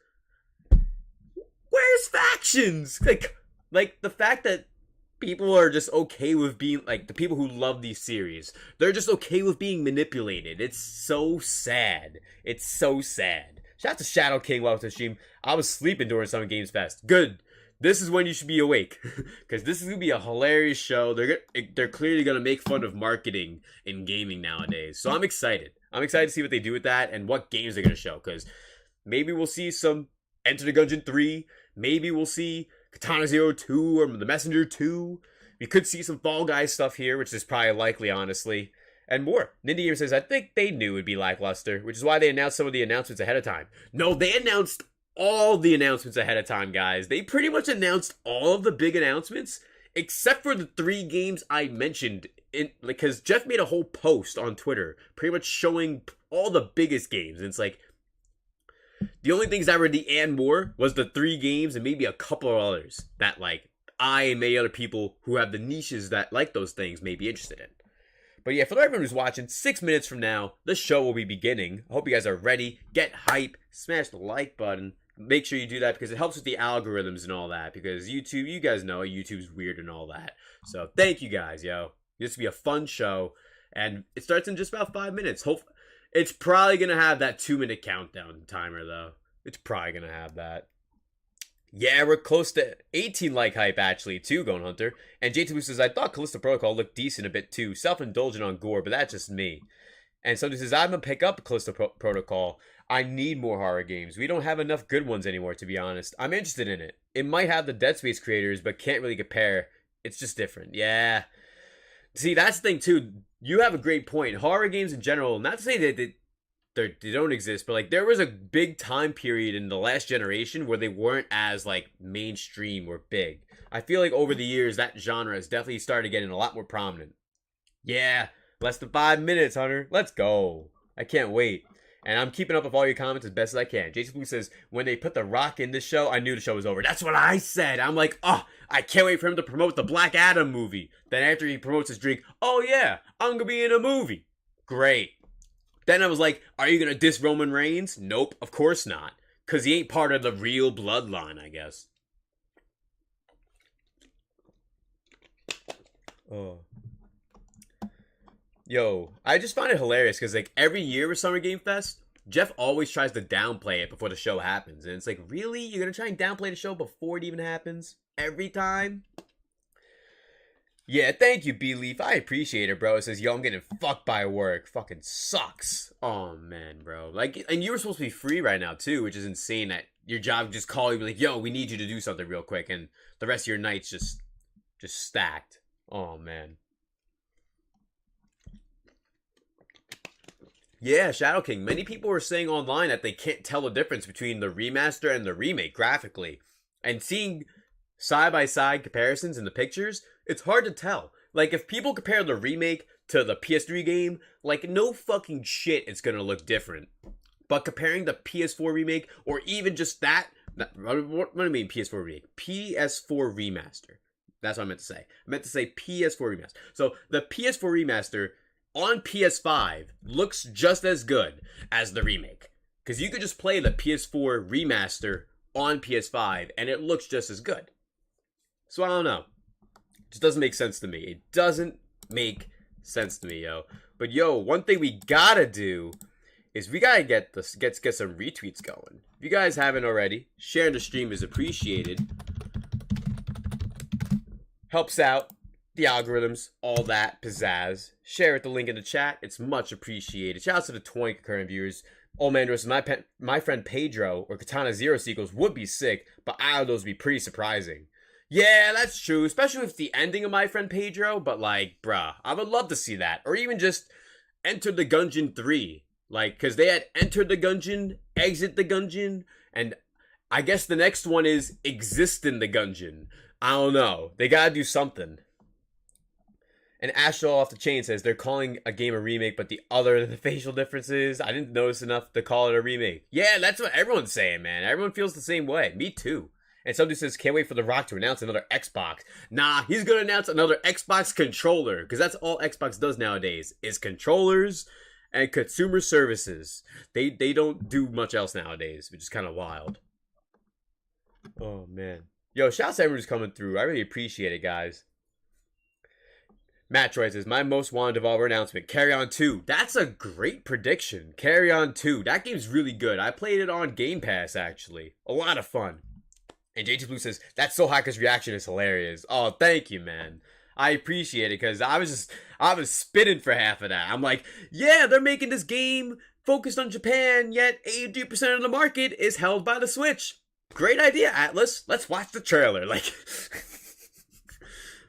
Where's factions? Like the fact that people are just okay with being, like, the people who love these series, they're just okay with being manipulated. It's so sad. It's so sad. Shout out to Shadow King, welcome to the stream. I was sleeping during Summer Games Fest. Good. This is when you should be awake. Because this is going to be a hilarious show. They're clearly going to make fun of marketing in gaming nowadays. So I'm excited. I'm excited to see what they do with that and what games they're going to show. Because maybe we'll see some Enter the Gungeon 3. Maybe we'll see Katana Zero 2 or The Messenger 2. We could see some Fall Guys stuff here, which is probably likely, honestly. And more. Nindy Gamer says, I think they knew it would be lackluster, which is why they announced some of the announcements ahead of time. No, they announced all the announcements ahead of time, guys. They pretty much announced all of the big announcements, except for the 3 games I mentioned. Because Jeff made a whole post on Twitter, pretty much showing all the biggest games. And it's like, the only things that were the and more was the 3 games and maybe a couple of others that, like, I and many other people who have the niches that like those things may be interested in. But yeah, for everyone who's watching, 6 minutes from now, the show will be beginning. I hope you guys are ready. Get hype. Smash the like button. Make sure you do that because it helps with the algorithms and all that. Because YouTube, you guys know, YouTube's weird and all that. So thank you guys, yo. This will be a fun show. And it starts in just about 5 minutes. It's probably going to have that 2-minute countdown timer, though. It's probably going to have that. Yeah, we're close to 18 like hype, actually, too, Going Hunter. And J2 says, I thought Callisto Protocol looked decent a bit, too. Self-indulgent on gore, but that's just me. And somebody says, I'm going to pick up Callisto Protocol. I need more horror games. We don't have enough good ones anymore, to be honest. I'm interested in it. It might have the Dead Space creators, but can't really compare. It's just different. Yeah. See, that's the thing, too. You have a great point. Horror games in general, not to say that they don't exist, but like there was a big time period in the last generation where they weren't as like mainstream or big. I feel like over the years that genre has definitely started getting a lot more prominent. Yeah, less than 5 minutes, Hunter. Let's go. I can't wait. And I'm keeping up with all your comments as best as I can. Jason Blue says, when they put The Rock in this show, I knew the show was over. That's what I said. I'm like, oh, I can't wait for him to promote the Black Adam movie. Then after he promotes his drink, oh yeah, I'm going to be in a movie. Great. Then I was like, are you going to diss Roman Reigns? Nope, of course not. Because he ain't part of the real bloodline, I guess. Oh. Yo, I just find it hilarious because like every year with Summer Game Fest, Jeff always tries to downplay it before the show happens. And it's like, really? You're going to try and downplay the show before it even happens? Every time? Yeah, thank you, B-Leaf. I appreciate it, bro. It says, yo, I'm getting fucked by work. Fucking sucks. Oh, man, bro. Like, and you were supposed to be free right now, too, which is insane that your job just call you and be like, yo, we need you to do something real quick. And the rest of your night's just stacked. Oh, man. Yeah, Shadow King. Many people were saying online that they can't tell the difference between the remaster and the remake graphically. And seeing side-by-side comparisons in the pictures, it's hard to tell. Like, if people compare the remake to the PS3 game, like, no fucking shit it's gonna look different. But comparing the PS4 remake, or even just that, what do I mean PS4 remake? PS4 remaster. That's what I meant to say. I meant to say PS4 remaster. So, the PS4 remaster on PS5 looks just as good as the remake. Because you could just play the PS4 remaster on PS5, and it looks just as good. So, I don't know. It just doesn't make sense to me. It doesn't make sense to me, yo. But, yo, one thing we gotta do is we gotta get some retweets going. If you guys haven't already, sharing the stream is appreciated. Helps out the algorithms, all that pizzazz. Share it, the link in the chat. It's much appreciated. Shout out to the 20 concurrent viewers. Old man versus my friend Pedro or Katana Zero sequels would be sick, but either of those would be pretty surprising. Yeah, that's true, especially with the ending of My Friend Pedro, but like, bruh, I would love to see that. Or even just Enter the Gungeon 3. Like, because they had Entered the Gungeon, Exit the Gungeon, and I guess the next one is Exist in the Gungeon. I don't know. They gotta do something. And Astral Off the Chain says they're calling a game a remake, but the facial differences, I didn't notice enough to call it a remake. Yeah, that's what everyone's saying, man. Everyone feels the same way. Me too. And somebody says, can't wait for The Rock to announce another Xbox. Nah, he's gonna announce another Xbox controller, because that's all Xbox does nowadays, is controllers and consumer services. They don't do much else nowadays, which is kind of wild. Oh, man. Yo, shouts to everyone who's coming through. I really appreciate it, guys. Matt Troy says, my most wanted Devolver announcement, Carry On 2. That's a great prediction. Carry On 2. That game's really good. I played it on Game Pass, actually. A lot of fun. And JT Blue says, that Soul Hacker's reaction is hilarious. Oh, thank you, man. I appreciate it, because I was spitting for half of that. I'm like, yeah, they're making this game focused on Japan, yet 83% of the market is held by the Switch. Great idea, Atlas. Let's watch the trailer. Like,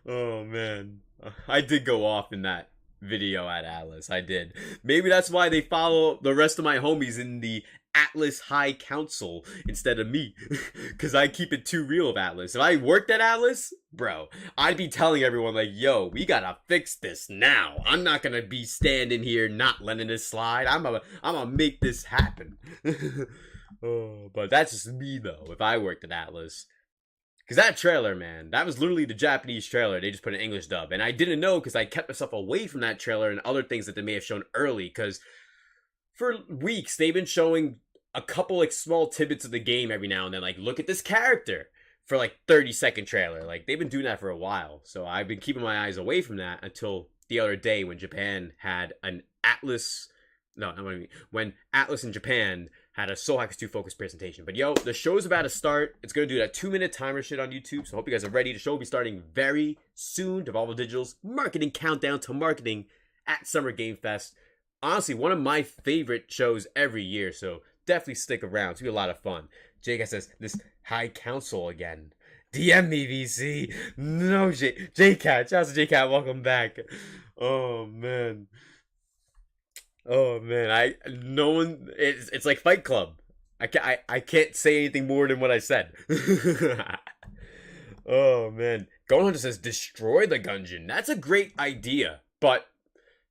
oh, man. I did go off in that video at Atlas. I did. Maybe that's why they follow the rest of my homies in the Atlas High Council instead of me. Because I keep it too real of Atlas. If I worked at Atlas, bro, I'd be telling everyone like, yo, we gotta fix this now. I'm not gonna be standing here not letting this slide. I'm gonna make this happen. Oh, but that's just me though, if I worked at Atlas. Because that trailer, man, that was literally the Japanese trailer. They just put an English dub. And I didn't know because I kept myself away from that trailer and other things that they may have shown early. Because for weeks, they've been showing a couple like small tidbits of the game every now and then. Like, look at this character for like 30-second trailer. Like, they've been doing that for a while. So I've been keeping my eyes away from that until the other day when Japan had an Atlas... No, not what I mean. When Atlas in Japan had a Soul Hackers 2 focused presentation. But yo, the show's about to start. It's going to do that 2-minute timer shit on YouTube. So I hope you guys are ready. The show will be starting very soon. Devolver Digital's marketing countdown to marketing at Summer Game Fest. Honestly, one of my favorite shows every year. So definitely stick around. It's going to be a lot of fun. Jake says, this High Council again. DM me, VC. No, JCat. Shout out to JCat. Welcome back. Oh, man. Oh man, no one. It's like Fight Club. I can't say anything more than what I said. Oh man, Gohan Hunter says destroy the Gungeon. That's a great idea, but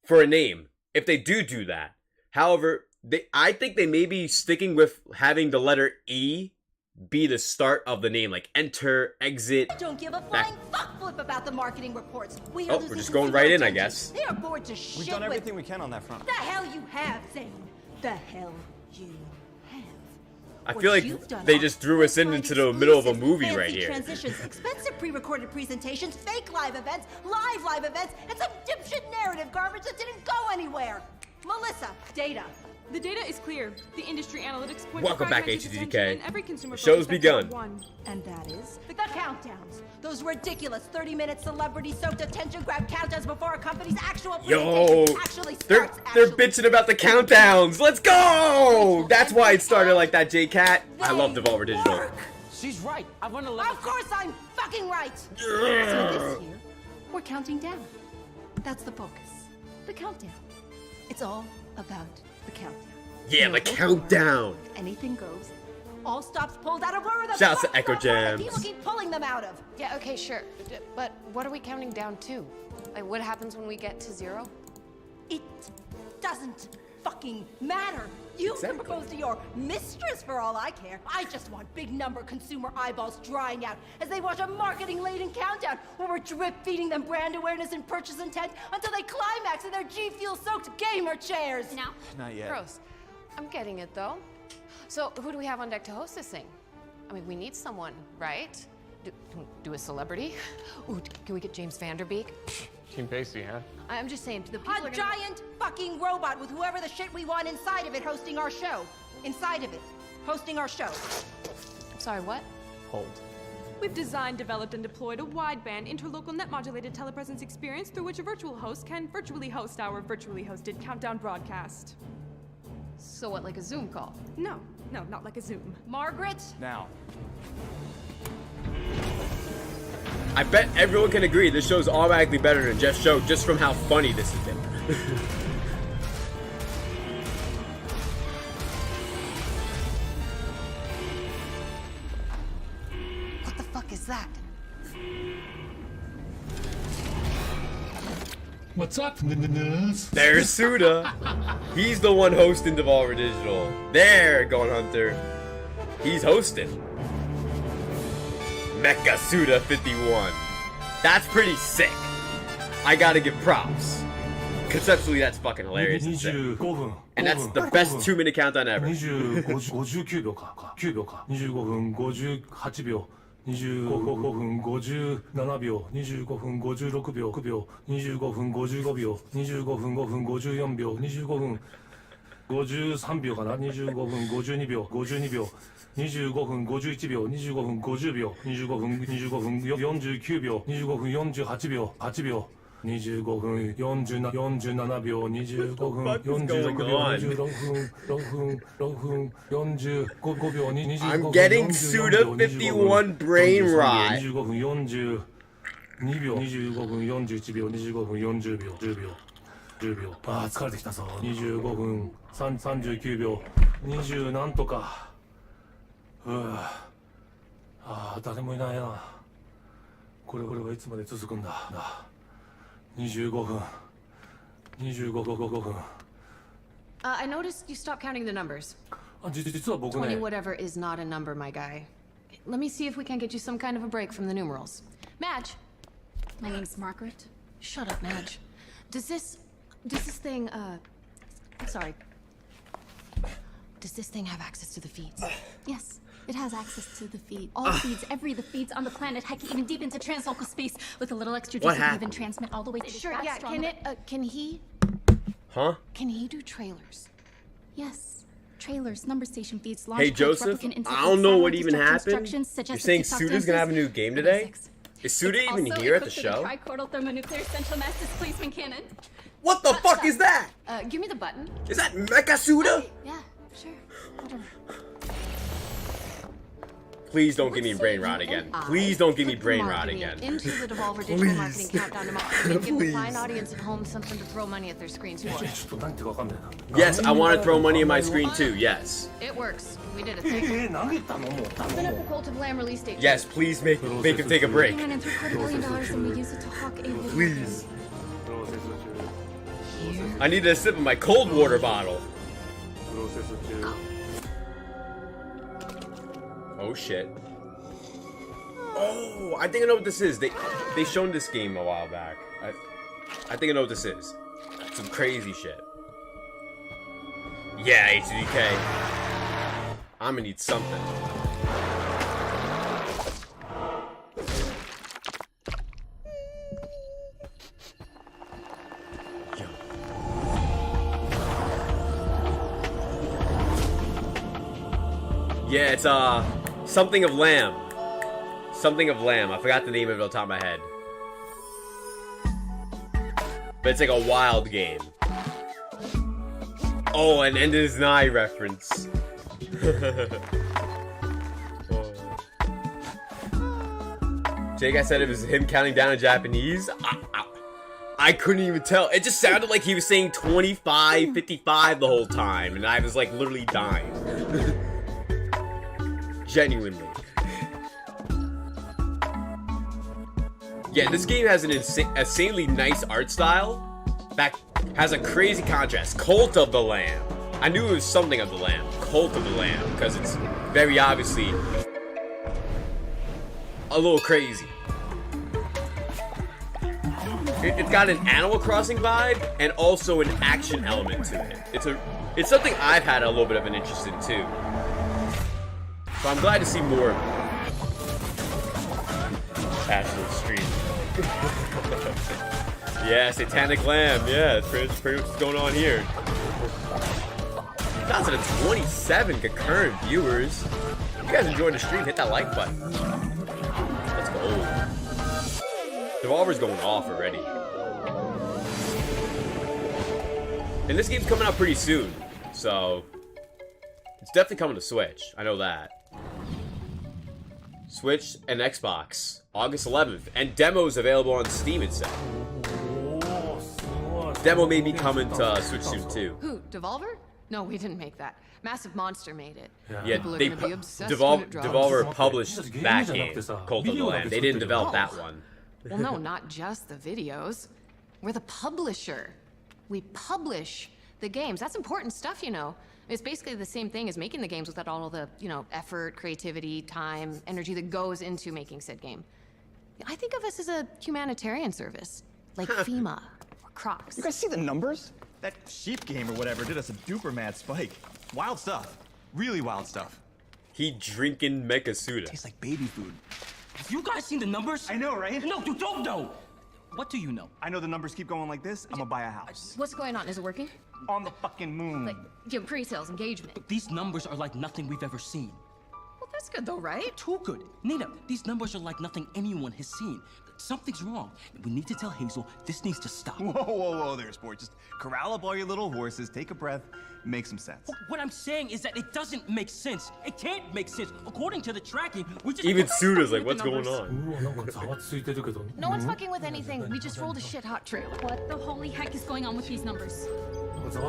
for a name, if they do that, however, I think they may be sticking with having the letter E be the start of the name, like enter, exit. Don't give a flying fuck flip about the marketing reports. We're just going right in, I guess. They are bored to shit. We've done everything we can on that front. The hell you have, Zane. The hell you have. I feel like they just threw us into the middle of a movie right here. Transitions, expensive pre-recorded presentations, fake live events, live events, and some dipshit narrative garbage that didn't go anywhere. Melissa, data. The data is clear. The industry analytics point Welcome to back, fragmented HTTK. attention, and every consumer The show's focus begun. one. And that is the countdowns. Those ridiculous 30-minute celebrity-soaked attention grab countdowns before a company's actual presentation actually starts. They're bitching about the countdowns. Let's go! That's why it started like that, J-Cat. I love Devolver Digital. She's right. I want to let. Of course I'm fucking right. So this year, we're counting down. That's the focus. The countdown. It's all about the countdown. Yeah, the countdown. Anything goes. All stops pulled out of where the Shouts to fuck Echo stop Jams. People keep pulling them out of. Yeah, okay, sure. But what are we counting down to? Like, what happens when we get to 0? It doesn't fucking matter. You can propose to your mistress for all I care. I just want big number consumer eyeballs drying out as they watch a marketing-laden countdown where we're drip-feeding them brand awareness and purchase intent until they climax in their G-Fuel-soaked gamer chairs. No? Not yet. Gross. I'm getting it, though. So, who do we have on deck to host this thing? I mean, we need someone, right? Do a celebrity? Ooh, can we get James Vanderbeek? Team Pacey, huh? I'm just saying, the people A giant fucking robot with whoever the shit we want inside of it hosting our show. Inside of it. Hosting our show. Sorry, what? Hold. We've designed, developed, and deployed a wideband interlocal net-modulated telepresence experience through which a virtual host can virtually host our virtually hosted countdown broadcast. So what, like a Zoom call? No, not like a Zoom. Margaret? Now. I bet everyone can agree this show's automatically better than Jeff's show just from how funny this has been. What the fuck is that? What's up, n-n-ners? There's Suda. He's the one hosting Devolver Digital. There, Gohan Hunter. He's hosting. Mecha Suda 51. That's pretty sick. I gotta give props. Conceptually, that's fucking hilarious. And sick. 25分 And that's the best 2-minute countdown ever. 59秒か9秒か25分58秒25分57秒25分56秒9秒25分55秒25分5分54秒25分53秒かな25分52秒52秒25分51秒25分50秒25分49秒25分48秒8秒25分47秒25分46秒6分45秒25分 I'm getting Suda 51 brain rot. 25分42秒25分41秒25分40秒10秒あー疲れてきたぞ25分39秒20なんとかあー誰もいないなこれはいつまで続くんだ25分分 I noticed you stopped counting the numbers. あ実は僕 20 ね whatever is not a number, my guy. Let me see if we can get you some kind of a break from the numerals. Madge. My name's Margaret. Shut up, Madge. Does this thing, sorry. Does this thing have access to the feeds? Yes, it has access to the feed. All feeds, the feeds on the planet. Heck, even deep into translocal space with a little extra juice. It can even transmit all the way to Sure, yeah, can he do trailers? Yes. Trailers, number station feeds, launch Hey codes, Joseph, replicant insights, I don't know and what even satellite happened. instructions such You're as the saying TikTok Suda's gonna have a new dances. game today? Basics. Is Suda It's even also here at the equipped with show? a trichordal thermonuclear central mass displacement cannon. What the fuck is that? Give me the button. Is that Mecha Suda? Yeah, sure. Whatever. Please don't give me brain rot again. Please don't give me brain rot again. Into the Devolver digital marketing countdown tomorrow. And give the fine audience at home something to throw money at their screens for. Yes, I want to throw money in my screen too. Yes. It works. We did a thing. Open up the Cult of Lamb release date. Yes, please make him take a break. $3.25 billion and we use it to hawk a video Please. I need a sip of my cold water bottle. Oh shit. Oh, I think I know what this is. They shown this game a while back. I think I know what this is. Some crazy shit. Yeah, HDK. I'm gonna need something. Yeah, it's something of Lamb. Something of Lamb. I forgot the name of it on top of my head. But it's like a wild game. Oh, an End is Nigh reference. Jake, I said it was him counting down in Japanese. I couldn't even tell. It just sounded like he was saying 25, 55 the whole time. And I was like literally dying. Genuinely. Yeah, this game has an insanely nice art style that has a crazy contrast. Cult of the Lamb. I knew it was something of the Lamb. Cult of the Lamb, because it's very obviously a little crazy. It's got an Animal Crossing vibe and also an action element to it. It's something I've had a little bit of an interest in too. So I'm glad to see more of it. Actual stream. Yeah, Satanic Lamb. Yeah, that's pretty much what's going on here. 2027 concurrent viewers. If you guys enjoyed the stream, hit that like button. Let's go. Devolver's going off already. And this game's coming out pretty soon, so it's definitely coming to Switch. I know that. Switch and Xbox, August 11th, and demos available on Steam, it said. Demo may be coming to Switch soon too. Who? Devolver? No, we didn't make that. Massive Monster made it. Yeah, they Devolver published that game, Cult of the Lamb. They didn't develop that one. Well, no, not just the videos. We're the publisher. We publish the games. That's important stuff, you know. It's basically the same thing as making the games without all the, you know, effort, creativity, time, energy that goes into making said game. I think of us as a humanitarian service, like FEMA or Crocs. You guys see the numbers? That sheep game or whatever did us a duper mad spike. Wild stuff. Really wild stuff. He drinking Mekasuda. Tastes like baby food. Have you guys seen the numbers? I know, right? No, you don't know. What do you know? I know the numbers keep going like this. I'm gonna buy a house. What's going on? Is it working? On the fucking moon. Like, you know, pre-sales, engagement. These numbers are like nothing we've ever seen. Well, that's good though, right? Too good. Nina, these numbers are like nothing anyone has seen. Something's wrong. We need to tell Hazel this needs to stop. Whoa, whoa, whoa there, sport. Just corral up all your little horses, take a breath, make some sense. What I'm saying is that it doesn't make sense. It can't make sense. According to the tracking, we just... Even Suda's like, what's going on? No one's fucking with anything. We just rolled a shit hot trailer. What the holy heck is going on with these numbers? What's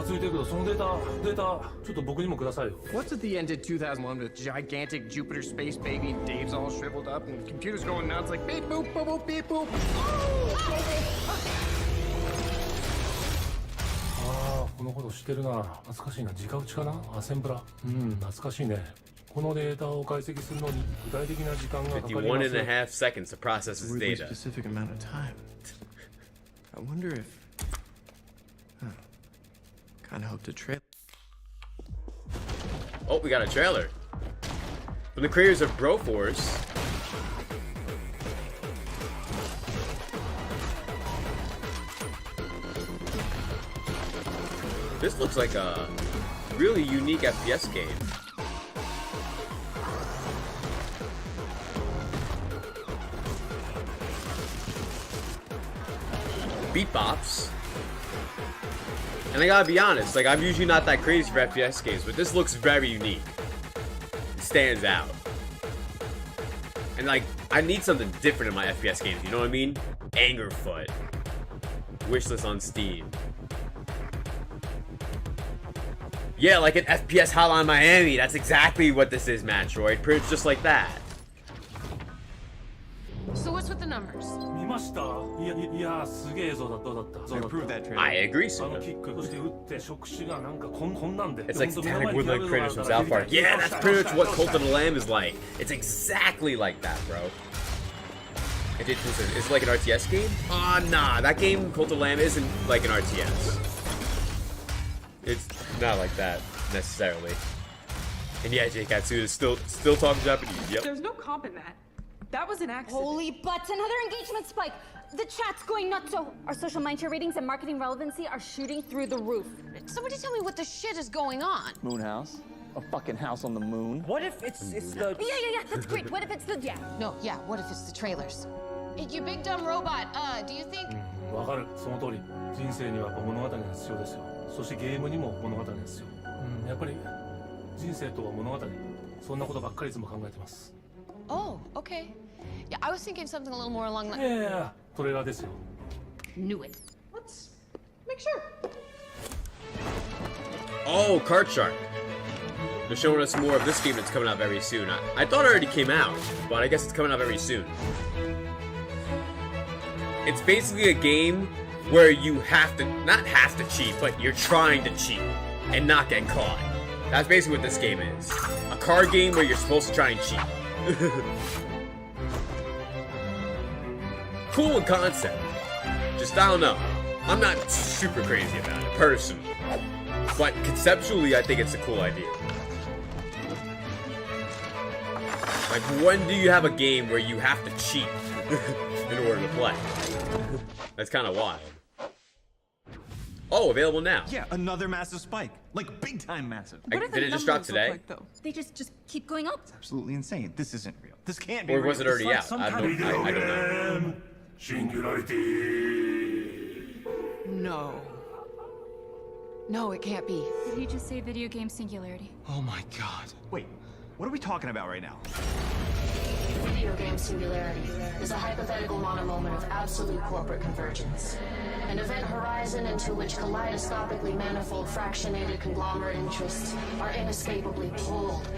at the end of 2001 with gigantic Jupiter space baby and Dave's all shriveled up and the computer's going nuts like beep boop boop boop beep boop. このこと知ってるな。懐かしいな。直打ちかな。アセンブラ。懐かしいね。このデータを解析するのに具体的な時間がかかります。51 and a half seconds to process his data. Specific amount of time. I wonder if. Kind of hope to trip. Oh, we got a trailer from the creators of Broforce. This looks like a really unique FPS game. Beat bops. And I gotta be honest, like, I'm usually not that crazy for FPS games, but this looks very unique. It stands out. And like, I need something different in my FPS games, you know what I mean? Angerfoot. Wishlist on Steam. Yeah, like an FPS Hotline Miami. That's exactly what this is, Metroid. Pretty much just like that. So what's with the numbers? I approve that trailer. I agree, so. It's like Static Woodland Kratos from South Park. Yeah, that's pretty much what Cult of the Lamb is like. It's exactly like that, bro. Is it like an RTS game? Nah, that game, Cult of the Lamb, isn't like an RTS. It's not like that, necessarily. And yeah, Jake Katsu is still talking Japanese, yep. There's no comp in that. That was an accident. Holy butts, another engagement spike. The chat's going nuts, so our social mindshare ratings and marketing relevancy are shooting through the roof. Somebody tell me what the shit is going on. Moon house? A fucking house on the moon? What if it's the... Yeah, that's great. What if it's the... No, what if it's the trailers? Hey, you big dumb robot, do you think... わかる、その通り。人生には物語が必要ですよ。そしてゲームにも物語が必要。やっぱり人生とは物語。そんなことばっかりいつも考えてます。 Oh, okay. Yeah, I was thinking something a little more along the... Yeah, トレーラーですよ。 Knew it. Let's make sure. Oh, Card Shark. They're showing us more of this game that's coming out very soon. I thought it already came out, but I guess it's coming out very soon. It's basically a game where you have to, not have to cheat, but you're trying to cheat and not get caught. That's basically what this game is. A card game where you're supposed to try and cheat. Cool concept. Just, I don't know. I'm not super crazy about it, personally. But conceptually, I think it's a cool idea. Like, when do you have a game where you have to cheat in order to play? That's kind of wild. Oh, available now. Yeah, another massive spike. Like, big time massive. Did it just drop today? Like, they just keep going up. It's absolutely insane. This isn't real. This can't be Or real. was it already It's like out? some I kind don't of- know. Singularity. No. No, it can't be. Did he just say video game singularity? Oh my god. Wait, what are we talking about right now? Video game singularity is a hypothetical monomoment of absolute corporate convergence. An event horizon into which kaleidoscopically manifold fractionated conglomerate interests are inescapably pulled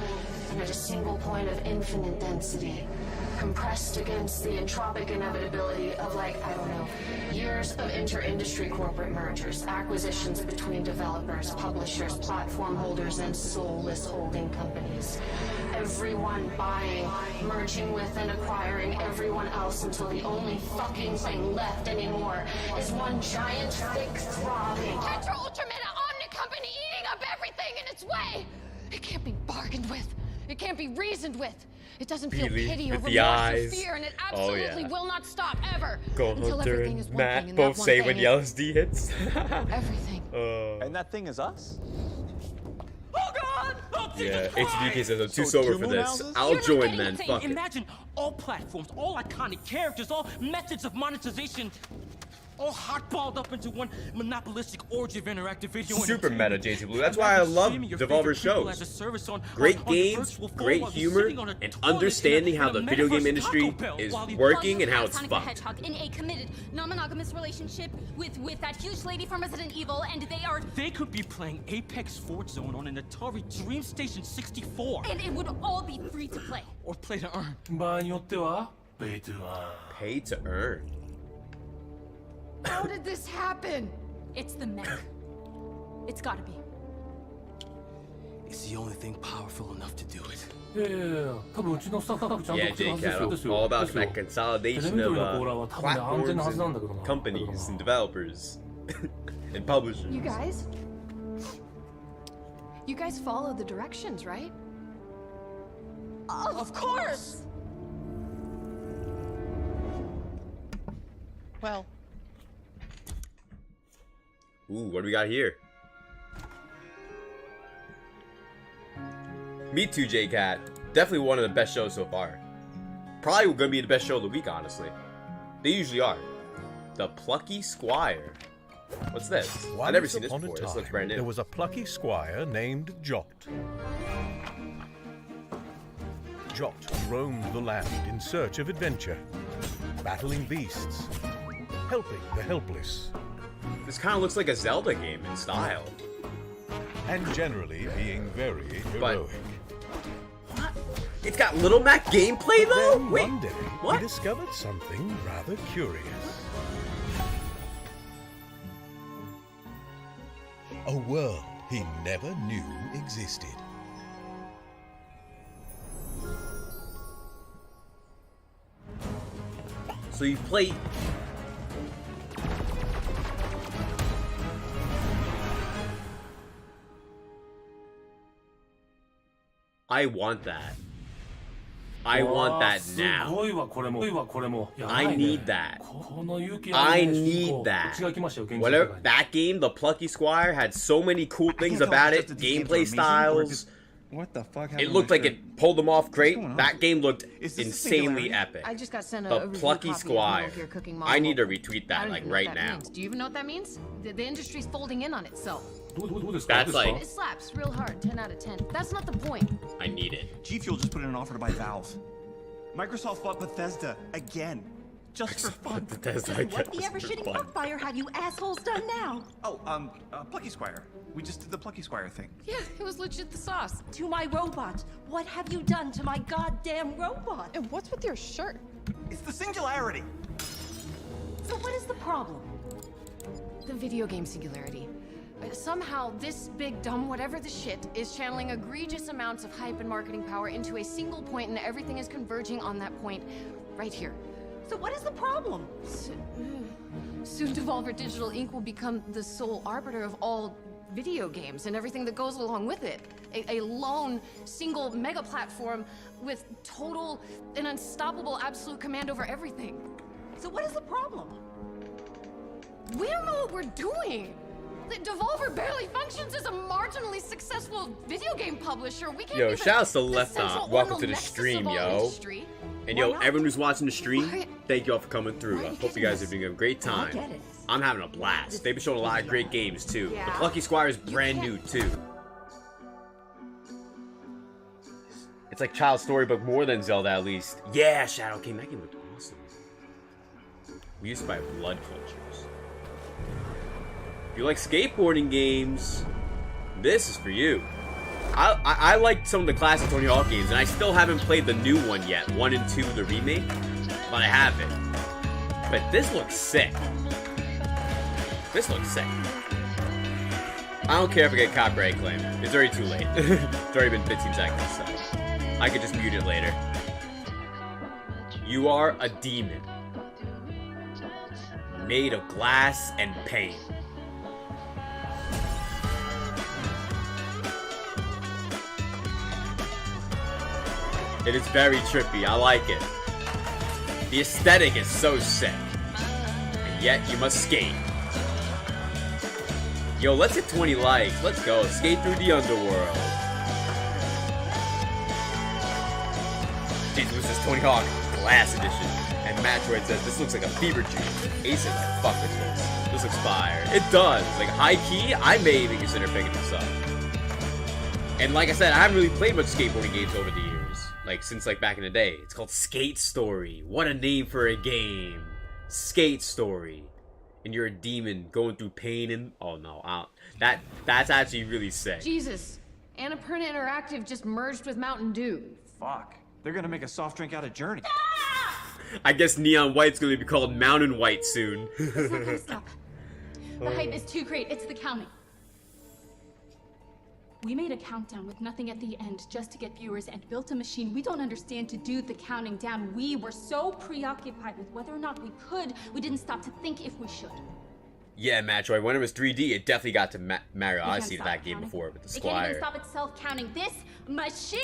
and at a single point of infinite density, compressed against the entropic inevitability of, like, I don't know, years of inter-industry corporate mergers, acquisitions between developers, publishers, platform holders, and soulless holding companies. Everyone buying, merging with and acquiring everyone else until the only fucking thing left anymore is one giant, thick, throbbing... Tetra Ultrameta Omni Company eating up everything in its way! It can't be bargained with. It can't be reasoned with. It doesn't feel Really? pity or With remorse the or eyes. fear, and it Oh, absolutely yeah. will not stop ever Go until Hunter everything is and working, Matt and both that one say when thing the is LSD hits. everything. And that thing is us? Oh god! Oh, Yeah, Jesus HDK Christ! says I'm too So sober two for moon this. houses? I'll You're not join getting then. the Fuck it. Imagine all platforms, all iconic characters, all methods of monetization, all hotballed up into one monopolistic orgy of interactive video. Super meta, entertainment. JT Blue. That's why I love Streaming your Devolver favorite people shows. as a service on Great the games, virtual phone great while you're humor, sitting on a and toilet understanding in how a the video game metaverse industry Taco Bell is while you- working and how it's Sonic the fucked. Hedgehog in a committed, non-monogamous relationship with that huge lady from Resident Evil, and they are... They could be playing Apex Fort Zone on an Atari Dream Station 64. And it would all be free to play. Or play to earn. 場合によっては Pay to earn. Pay to earn. How did this happen? It's the mech. It's gotta be. It's the only thing powerful enough to do it. いやいやいや、多分うちのスタッフちゃんと Yeah, 来てるは Jake ずですよ。 Cattle. ですよ All about ですよ that consolidation テレビ of のコーラは多分ね安全なはずなんだけどな。 platforms and companies and developers and publishers. You guys? You guys follow the directions, right? Of course! Well, Ooh, what do we got here? Me too, J-Cat. Definitely one of the best shows so far. Probably gonna be the best show of the week, honestly. They usually are. The Plucky Squire. What's this? I've never seen this Once before. upon a This looks time, brand there new. was a plucky squire named Jot. Jot roamed the land in search of adventure, battling beasts, helping the helpless, This kind of looks like a Zelda game in style. and generally being very heroic. It's got Little Mac gameplay though? Then Wait, one day, what? he discovered something rather curious. A world he never knew existed. So you play... I want that. I want that now. I need that. I need that. Whatever, that game, The Plucky Squire, had so many cool things about it. Gameplay styles. What the fuck? It looked like it pulled them off great. That game looked insanely epic. I just got sent a The review Plucky copy of Squire. Metal Gear Cooking Model. I need to retweet I that don't like even know right what that now. means. Do you even know what that means? The industry's folding in on itself. That's like, It slaps real hard, 10 out of 10. That's not the point. I need it. G Fuel just put in an offer to buy Valve. Microsoft bought Bethesda again, just for fun. Bethesda What the ever-shitting fuckfire have you assholes done now? Oh, Plucky Squire. We just did the Plucky Squire thing. Yeah, it was legit the sauce. To my robot. What have you done to my goddamn robot? And what's with your shirt? It's the singularity. So what is the problem? The video game singularity. Somehow, this big dumb whatever the shit is channeling egregious amounts of hype and marketing power into a single point, and everything is converging on that point right here. So what is the problem? Soon Devolver Digital Inc. will become the sole arbiter of all video games and everything that goes along with it. A lone, single mega platform with total and unstoppable absolute command over everything. So what is the problem? We don't know what we're doing. Devolver barely functions as a marginally successful video game publisher. We can't Yo, even shout-outs to Left central On. Welcome ornal to the nexus stream, of all yo. industry. And yo, everyone who's watching the stream, Why- thank you all for coming through. why are I you hope you getting guys are this? having a great time. get it. I'm having a blast. They've been showing a lot of great games too. The Yeah. Plucky Squire is brand new too. It's like Child's Story, but more than Zelda at least. Yeah, Shadow King, that game looked awesome. We used to buy blood cultures. If you like skateboarding games, this is for you. I like some of the classic Tony Hawk games, and I still haven't played the new one yet, 1 and 2, the remake, but I haven't. But this looks sick. This looks sick. I don't care if I get copyright claim. It's already too late. It's already been 15 seconds, so I could just mute it later. You are a demon, made of glass and pain. It is very trippy. I like it. The aesthetic is so sick. And yet you must skate. Yo, let's hit 20 likes. Let's go. Skate through the underworld. Jesus, this is Tony Hawk Glass Edition. And Metroid says this looks like a fever dream. Ace is like, fuck with this. This looks fire. It does. Like high key, I may even consider picking this up. And like I said, I haven't really played much skateboarding games over the years. Like, since, like, back in the day. It's called Skate Story. What a name for a game. Skate Story. And you're a demon going through pain and... Oh, no. That's actually really sick. Jesus, Annapurna Interactive just merged with Mountain Dew. Fuck. They're gonna make a soft drink out of Journey. I guess Neon White's going to be called Mountain White soon. It's not gonna stop. The hype is too great. It's the counting. We made a countdown with nothing at the end just to get viewers and built a machine we don't understand to do the counting down. We were so preoccupied with whether or not we could, we didn't stop to think if we should. Yeah, Metroid. When it was 3D, it definitely got to Mario We can't Odyssey stop that game counting. before with the It can't even Squire. stop itself counting. This machine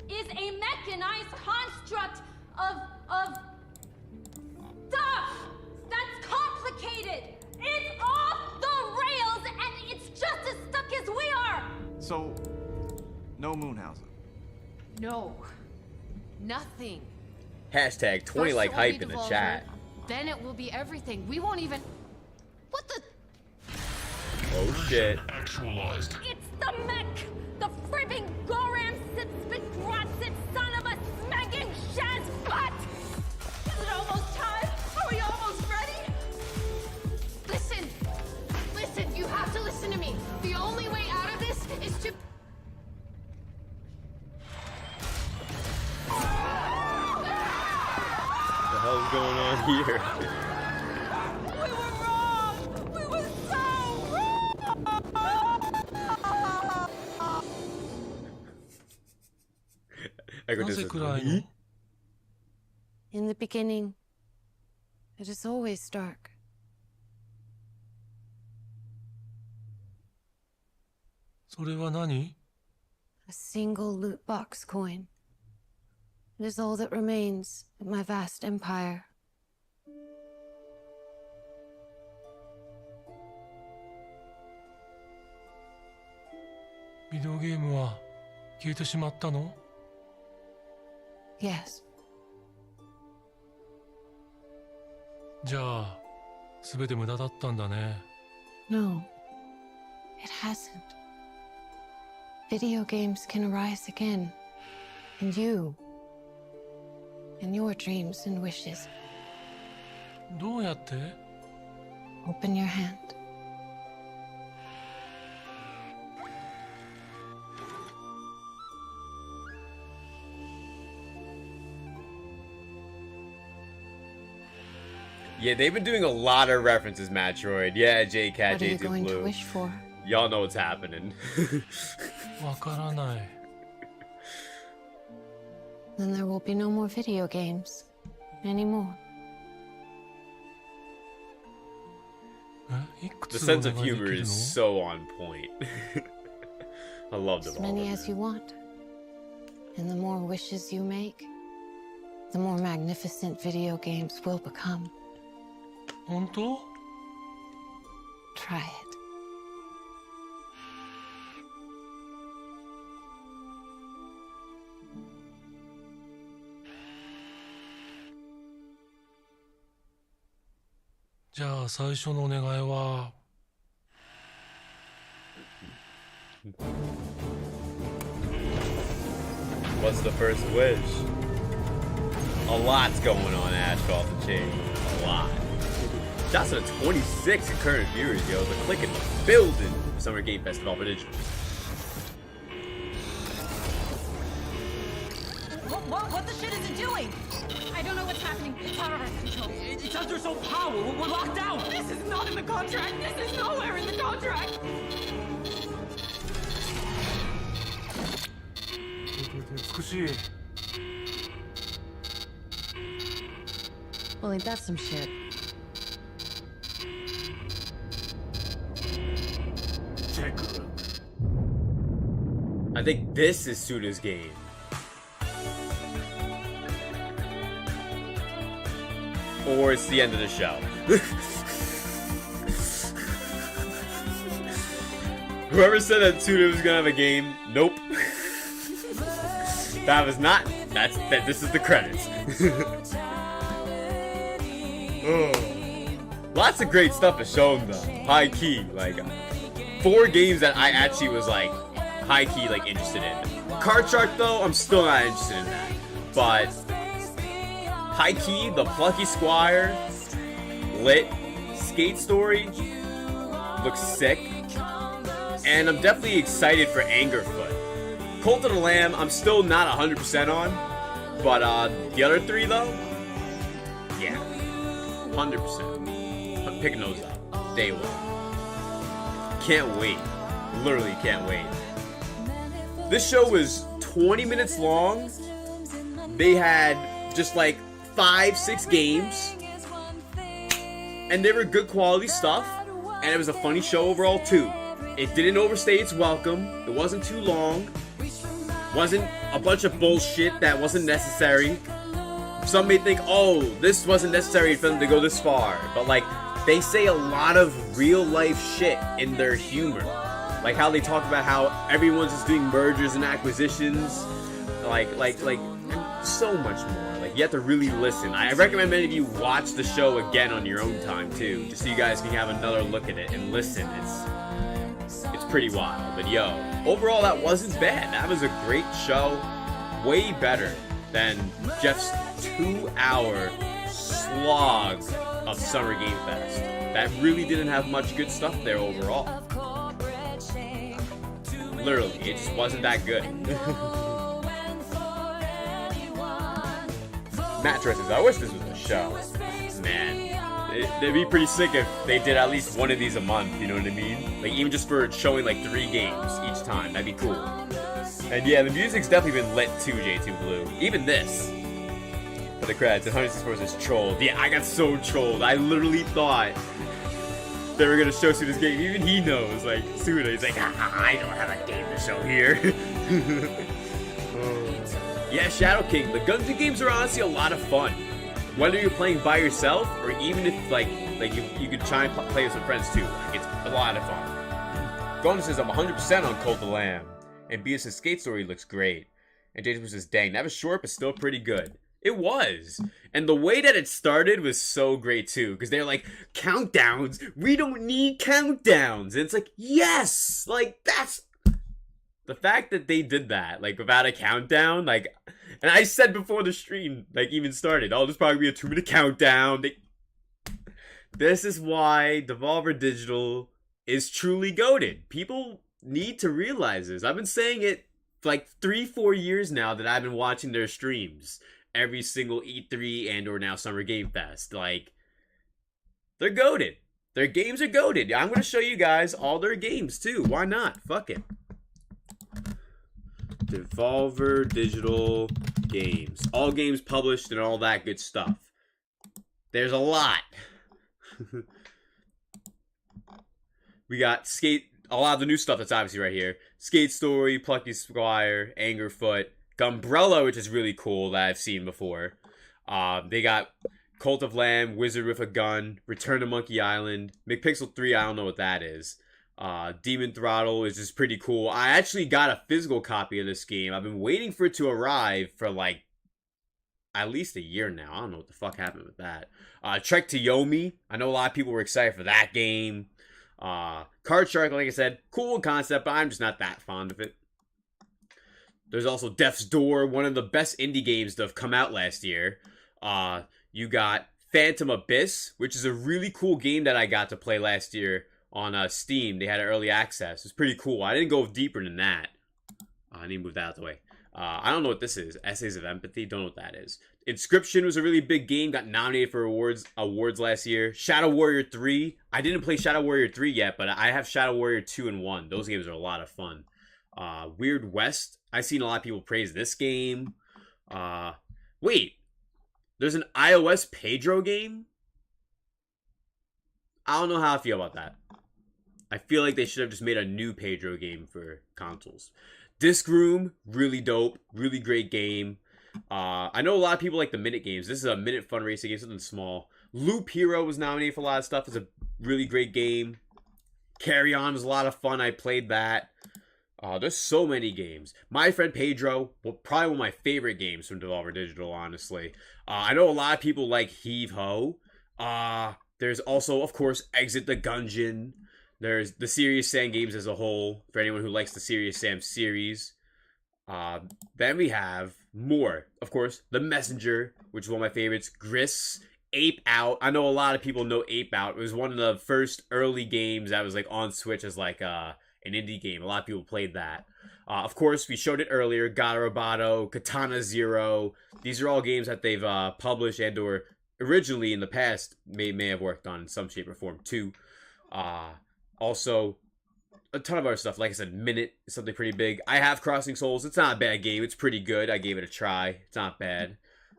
is a mechanized construct of stuff that's complicated. It's off the rails and it's just as stuck as we are. So, no Moonhausen. No. Nothing. Hashtag 20 First like it will be hype in the Devolver, chat. Then it will be everything. We won't even... What the... Oh shit. It's the mech! The fribbing Goran Sitspit son of on here? We were wrong! We were so Echo なぜ just 暗い says, の In the beginning, it is always dark. それは何 A single loot box coin. It is all that remains of my vast empire. ビデオゲームは消えてしまったの Yes. じゃあ、すべて無駄だったんだね。 No, it hasn't. Video games can arise again. And you. And your dreams and wishes. どうやって Open your hand. Yeah, they've been doing a lot of references, Metroid. Yeah, J-Cat, What are you J2 going to Blue. wish for? Y'all know what's happening. わからない。 Then there will be no more video games. Anymore. え、いく The つお sense 願 of いでき humor る is の so on point. I love As many Devolver. as you want. And the more wishes you make, the more magnificent video games will become. 本当 Try it. ?じゃあ最初のお願いは What's the first wish? A lot's going on, Asphalt and Chain. A lot. Shots at 26 current viewers, yo. The click in the building. Summer Game Festival for Digital. What the shit is it doing? I don't know what's happening. It's out of our control. It's under some power. We're locked out. This is not in the contract. This is nowhere in the contract. 美しい。 Well, ain't that some shit? I think this is Suda's game. Or it's the end of the show. Whoever said that Suda was gonna have a game, nope. That was not. This is the credits. Oh. Lots of great stuff is shown though. High key, like 4 games that I actually was like high key like interested in. Card Shark though, I'm still not interested in that. But high key, the Plucky Squire, Lit, Skate Story looks sick, and I'm definitely excited for Angerfoot. Cult of the Lamb, I'm still not 100% on, but the other 3 though, yeah, 100%. I'm picking those up day one. Can't wait. Literally can't wait. This show was 20 minutes long. They had just like 5-6 games, and they were good quality stuff, and it was a funny show overall too. It didn't overstay its welcome. It wasn't too long. Wasn't a bunch of bullshit that wasn't necessary. Some may think, oh, this wasn't necessary for them to go this far, but like they say a lot of real life shit in their humor, like how they talk about how everyone's just doing mergers and acquisitions, like so much more. Like you have to really listen. I recommend many of you watch the show again on your own time too, just so you guys can have another look at it and listen. It's pretty wild. But yo, overall that wasn't bad. That was a great show. Way better than Jeff's 2-hour slog of Summer Game Fest. That really didn't have much good stuff there overall. Literally, it just wasn't that good. Matt says, I wish this was a show. Man, it'd be pretty sick if they did at least one of these a month, you know what I mean? Like, even just for showing like 3 games each time, that'd be cool. And yeah, the music's definitely been lit too, J2 Blue. Even this. For the credits, and 164 says trolled. Yeah, I got so trolled. I literally thought they were gonna show Suda's game. Even he knows, like, Suda, he's like, I don't have a game to show here. Yeah, Shadow King, the Gungeon games are honestly a lot of fun. Whether you're playing by yourself, or even if, like you could try and play with some friends too. Like, it's a lot of fun. Golden says, I'm 100% on Cult of the Lamb. And Beatrice's skate story looks great. And Jason says, dang, that was short, but still pretty good. It was. And the way that it started was so great too. Because they're like, countdowns? We don't need countdowns. And it's like, yes! Like, that's... The fact that they did that, like, without a countdown, like... And I said before the stream, like, even started, oh, there's probably be a 2-minute countdown. This is why Devolver Digital is truly goated. People need to realize this. I've been saying it for like 3-4 years now that I've been watching their streams. Every single E3 and or now Summer Game Fest. Like, they're goated. Their games are goated. I'm going to show you guys all their games too. Why not? Fuck it. Devolver Digital games. All games published and all that good stuff. There's a lot. We got a lot of the new stuff that's obviously right here. Skate Story, Plucky Squire, Angerfoot, Gumbrella, which is really cool that I've seen before. They got Cult of Lamb, Wizard with a Gun, Return to Monkey Island, McPixel 3, I don't know what that is. Demon Throttle is just pretty cool. I actually got a physical copy of this game. I've been waiting for it to arrive for like at least a year now. I don't know what the fuck happened with that. Trek to Yomi. I know a lot of people were excited for that game. Card Shark, like I said, cool concept, but I'm just not that fond of it. There's also Death's Door, one of the best indie games that have come out last year. You got Phantom Abyss, which is a really cool game that I got to play last year on Steam. They had an early access. It's pretty cool. I didn't go deeper than that. I need to move that out of the way. I don't know what this is. Essays of Empathy? Don't know what that is. Inscription was a really big game. Got nominated for awards last year. Shadow Warrior 3. I didn't play Shadow Warrior 3 yet, but I have Shadow Warrior 2 and 1. Those games are a lot of fun. Weird West. I've seen a lot of people praise this game. Wait. There's an iOS Pedro game? I don't know how I feel about that. I feel like they should have just made a new Pedro game for consoles. Disc Room, really dope. Really great game. I know a lot of people like the minute games. This is a minute fun racing game, something small. Loop Hero was nominated for a lot of stuff. It's a really great game. Carry On was a lot of fun. I played that. There's so many games. My Friend Pedro, probably one of my favorite games from Devolver Digital, honestly. I know a lot of people like Heave Ho. There's also, of course, Exit the Gungeon. There's the Serious Sam games as a whole, for anyone who likes the Serious Sam series. Then we have more. Of course, The Messenger, which is one of my favorites. Gris, Ape Out. I know a lot of people know Ape Out. It was one of the first early games that was like on Switch as like an indie game. A lot of people played that. Of course, we showed it earlier. Garabato, Katana Zero. These are all games that they've published and or originally in the past may have worked on in some shape or form too. Also, a ton of other stuff. Like I said, Minute is something pretty big. I have Crossing Souls. It's not a bad game. It's pretty good. I gave it a try. It's not bad.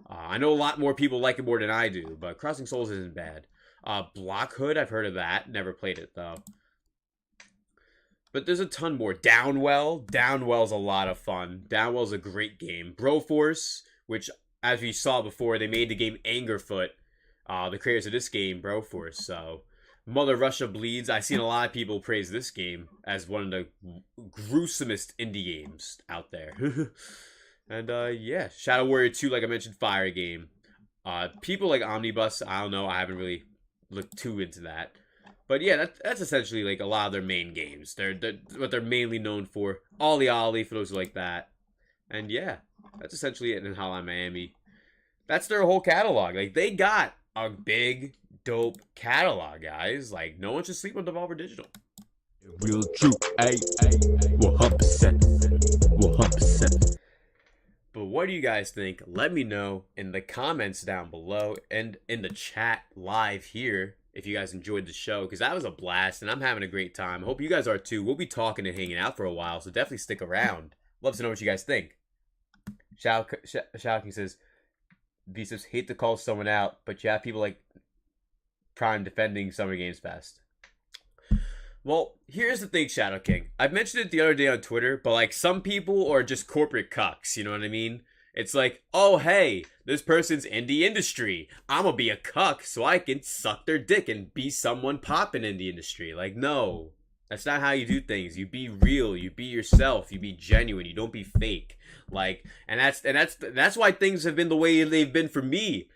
I know a lot more people like it more than I do, but Crossing Souls isn't bad. Blockhood, I've heard of that. Never played it, though. But there's a ton more. Downwell. Downwell's a lot of fun. Downwell's a great game. Broforce, which, as we saw before, they made the game Angerfoot. The creators of this game, Broforce, so... Mother Russia Bleeds. I've seen a lot of people praise this game as one of the gruesomest indie games out there. And yeah, Shadow Warrior 2, like I mentioned, fire game. People like Omnibus, I don't know, I haven't really looked too into that. But yeah, that's essentially like a lot of their main games. They're what they're mainly known for. Ollie Ollie, for those who like that. And yeah, that's essentially it in Hotline Miami. That's their whole catalog. Like, they got a big, dope catalog, guys. Like, no one should sleep on Devolver Digital. Real true, 100%. 100%. But what do you guys think? Let me know in the comments down below and in the chat live here if you guys enjoyed the show, because that was a blast and I'm having a great time. Hope you guys are too. We'll be talking and hanging out for a while, so definitely stick around. Love to know what you guys think. Shao King says, Biceps, hate to call someone out, but you have people like Prime defending Summer Games Fest. Well, here's the thing, Shadow King. I've mentioned it the other day on Twitter, but like some people are just corporate cucks, you know what I mean? It's like, oh hey, this person's in the industry. I'm gonna be a cuck so I can suck their dick and be someone popping in the industry. Like, no. That's not how you do things. You be real, you be yourself, you be genuine, you don't be fake. Like, and that's why things have been the way they've been for me.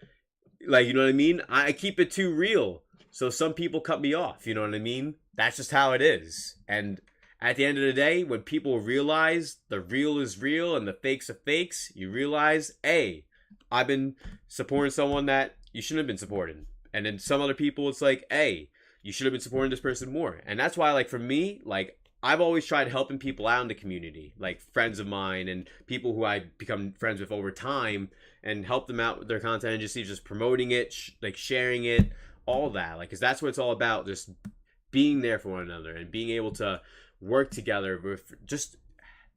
Like, you know what I mean? I keep it too real. So some people cut me off, you know what I mean? That's just how it is. And at the end of the day, when people realize the real is real and the fakes are fakes, you realize, hey, I've been supporting someone that you shouldn't have been supporting. And then some other people, it's like, hey, you should have been supporting this person more. And that's why, like, for me, like, I've always tried helping people out in the community, like friends of mine and people who I become friends with over time, and help them out with their content and just promoting it, like sharing it, all that. Like, because that's what it's all about, just being there for one another and being able to work together with just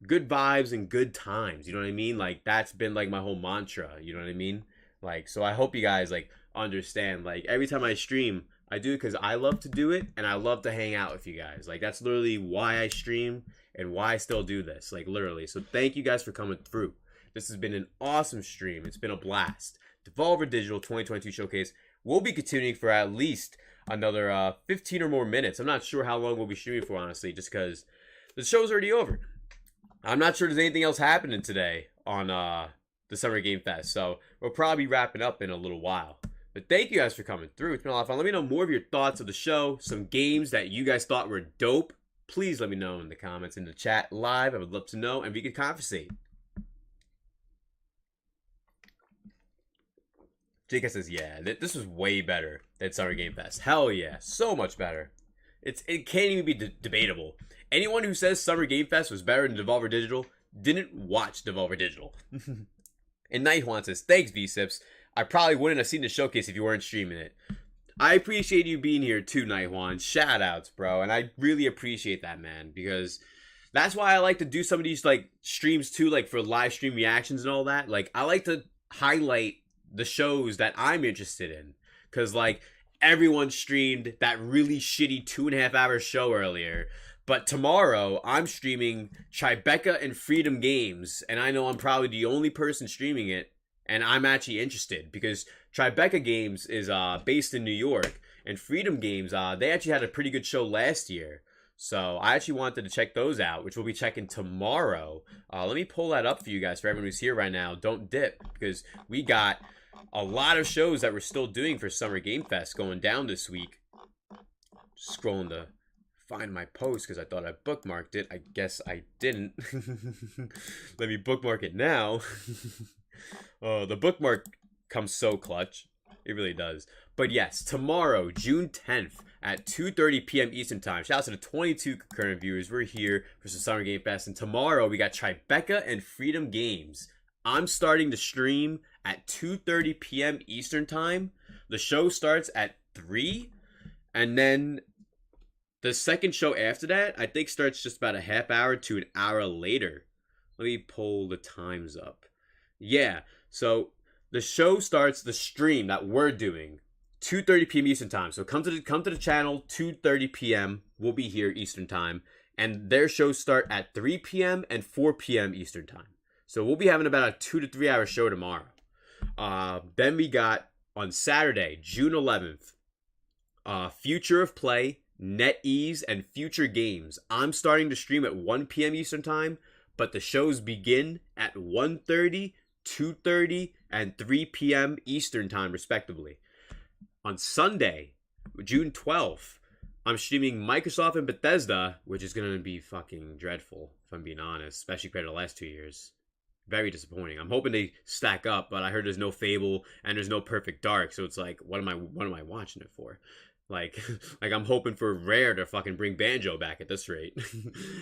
good vibes and good times. You know what I mean? Like, that's been like my whole mantra. You know what I mean? Like, so I hope you guys like understand. Like, every time I stream, I do it because I love to do it and I love to hang out with you guys. Like, that's literally why I stream and why I still do this. Like, literally. So thank you guys for coming through. This has been an awesome stream. It's been a blast. Devolver Digital 2022 Showcase will be continuing for at least another 15 or more minutes. I'm not sure how long we'll be streaming for, honestly, just because the show's already over. I'm not sure there's anything else happening today on the Summer Game Fest, so we'll probably be wrapping up in a little while. But thank you guys for coming through. It's been a lot of fun. Let me know more of your thoughts of the show, some games that you guys thought were dope. Please let me know in the comments, in the chat live. I would love to know, and we could conversate. Jacob says, yeah, this was way better than Summer Game Fest. Hell yeah, so much better. It can't even be debatable. Anyone who says Summer Game Fest was better than Devolver Digital didn't watch Devolver Digital. And Nightjuan says, thanks, V-Sips. I probably wouldn't have seen the showcase if you weren't streaming it. I appreciate you being here too, Nightjuan. Shout outs, bro. And I really appreciate that, man, because that's why I like to do some of these like streams too, like for live stream reactions and all that. Like, I like to highlight the shows that I'm interested in, because like everyone streamed that really shitty 2.5 hour show earlier, but tomorrow I'm streaming Tribeca and Freedom Games, and I know I'm probably the only person streaming it, and I'm actually interested because Tribeca Games is based in New York, and Freedom Games, they actually had a pretty good show last year. So I actually wanted to check those out, which we'll be checking tomorrow. Let me pull that up for you guys, for everyone who's here right now. Don't dip, because we got a lot of shows that we're still doing for Summer Game Fest going down this week. Scrolling to find my post because I thought I bookmarked it. I guess I didn't. Let me bookmark it now. Oh, the bookmark comes so clutch. It really does. But yes, tomorrow, June 10th at 2:30 p.m. Eastern Time. Shout out to the 22 concurrent viewers. We're here for some Summer Game Fest. And tomorrow, we got Tribeca and Freedom Games. I'm starting to stream at 2:30 p.m. Eastern Time. The show starts at 3. And then the second show after that, I think, starts just about a half hour to an hour later. Let me pull the times up. Yeah, so the show starts, the stream that we're doing, 2:30 p.m. Eastern Time. So come to the channel, 2:30 p.m. We'll be here Eastern Time. And their shows start at 3 p.m. and 4 p.m. Eastern Time. So we'll be having about a 2 to 3 hour show tomorrow. Then we got on Saturday, June 11th, Future of Play, NetEase, and Future Games. I'm starting to stream at 1 p.m. Eastern Time, but the shows begin at 1:30, 2:30, and 3 p.m. Eastern Time, respectively. On Sunday, June 12th, I'm streaming Microsoft and Bethesda, which is going to be fucking dreadful, if I'm being honest, especially compared to the last 2 years. Very disappointing. I'm hoping they stack up, but I heard there's no Fable and there's no Perfect Dark, so it's like, what am I watching it for? Like, like I'm hoping for Rare to fucking bring Banjo back at this rate.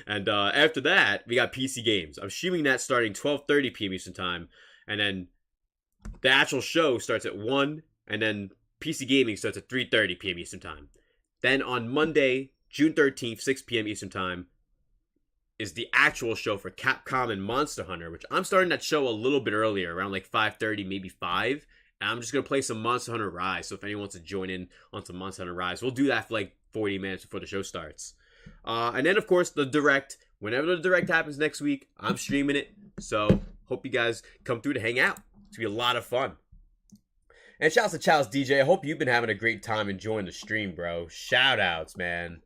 And after that, we got PC games. I'm streaming that starting 12:30 p.m. Eastern Time, and then the actual show starts at 1, and then PC gaming starts at 3:30 p.m. Eastern Time. Then on Monday, June 13th, 6 p.m. Eastern Time, is the actual show for Capcom and Monster Hunter, which I'm starting that show a little bit earlier, around like 5:30, maybe 5. And I'm just going to play some Monster Hunter Rise. So if anyone wants to join in on some Monster Hunter Rise, we'll do that for like 40 minutes before the show starts. And then, of course, the Direct. Whenever the Direct happens next week, I'm streaming it. So hope you guys come through to hang out. It's going to be a lot of fun. And shouts to Charles DJ. I hope you've been having a great time enjoying the stream, bro. Shout outs, man.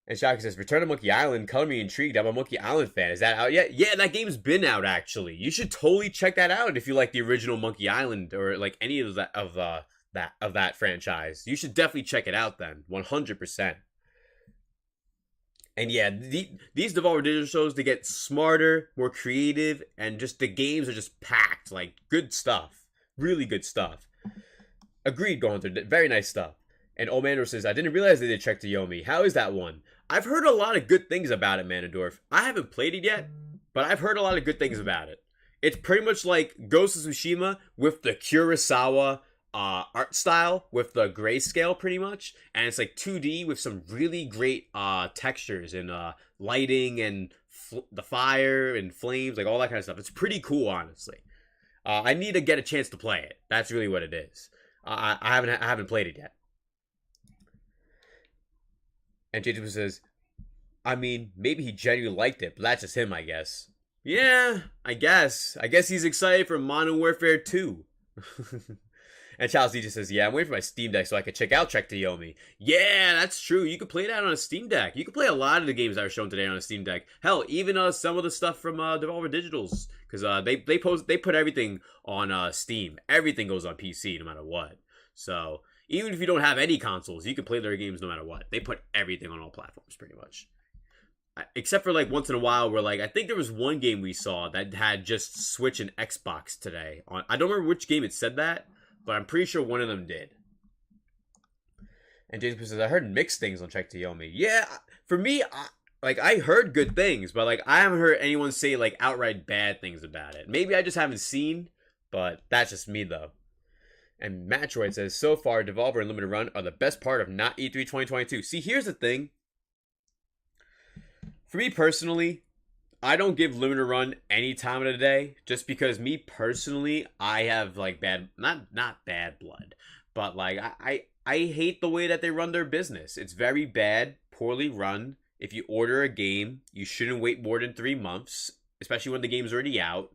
And Shaka says, Return to Monkey Island, color me intrigued. I'm a Monkey Island fan. Is that out yet? Yeah, that game's been out, actually. You should totally check that out if you like the original Monkey Island or like any of that franchise. You should definitely check it out then. 100%. And yeah, these Devolver Digital shows, they get smarter, more creative, and just the games are just packed. Like, good stuff. Really good stuff. Agreed, going through. Very nice stuff. And Old Mandor says, I didn't realize they did Trek to Yomi. How is that one? I've heard a lot of good things about it, Manadorf. I haven't played it yet, but I've heard a lot of good things about it. It's pretty much like Ghost of Tsushima with the Kurosawa art style, with the grayscale pretty much. And it's like 2D with some really great textures and lighting and the fire and flames, like all that kind of stuff. It's pretty cool, honestly. I need to get a chance to play it. That's really what it is. I haven't played it yet. And Jacob says, I mean, maybe he genuinely liked it, but that's just him, I guess. Yeah, I guess. I guess he's excited for Modern Warfare 2. And Charles D just says, yeah, I'm waiting for my Steam Deck so I can check out Trek to Yomi. Yeah, that's true. You can play that on a Steam Deck. You can play a lot of the games that were shown today on a Steam Deck. Hell, even some of the stuff from Devolver Digitals. Because they put everything on Steam. Everything goes on PC no matter what. So even if you don't have any consoles, you can play their games no matter what. They put everything on all platforms pretty much. Except for like once in a while where like, I think there was one game we saw that had just Switch and Xbox today. I don't remember which game it said that, but I'm pretty sure one of them did. And Jason says, I heard mixed things on Trek to Yomi. Yeah, for me, I heard good things, but like I haven't heard anyone say like outright bad things about it. Maybe I just haven't seen, but that's just me though. And Matroid says, so far, Devolver and Limited Run are the best part of not E3 2022. See, here's the thing. For me personally, I don't give Limited Run any time of the day. Just because me personally, I have like not bad blood. But like, I hate the way that they run their business. It's very bad, poorly run. If you order a game, you shouldn't wait more than 3 months. Especially when the game's already out.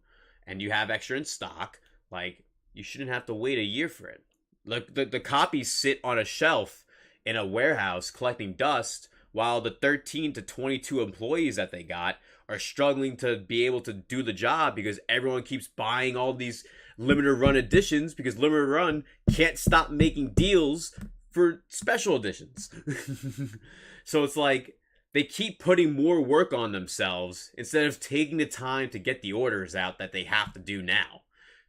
And you have extra in stock. Like, you shouldn't have to wait a year for it. Like the copies sit on a shelf in a warehouse collecting dust while the 13 to 22 employees that they got are struggling to be able to do the job because everyone keeps buying all these limited run editions because limited run can't stop making deals for special editions. So it's like they keep putting more work on themselves instead of taking the time to get the orders out that they have to do now.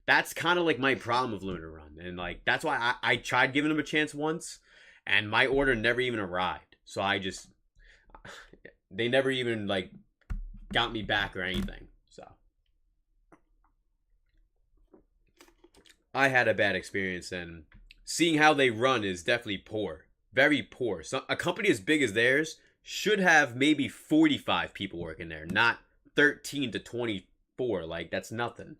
That's kind of like my problem with Limited Run. And like, that's why I tried giving them a chance once and my order never even arrived. So they never even like got me back or anything. So I had a bad experience and seeing how they run is definitely poor. Very poor. So a company as big as theirs should have maybe 45 people working there, not 13 to 24. Like, that's nothing.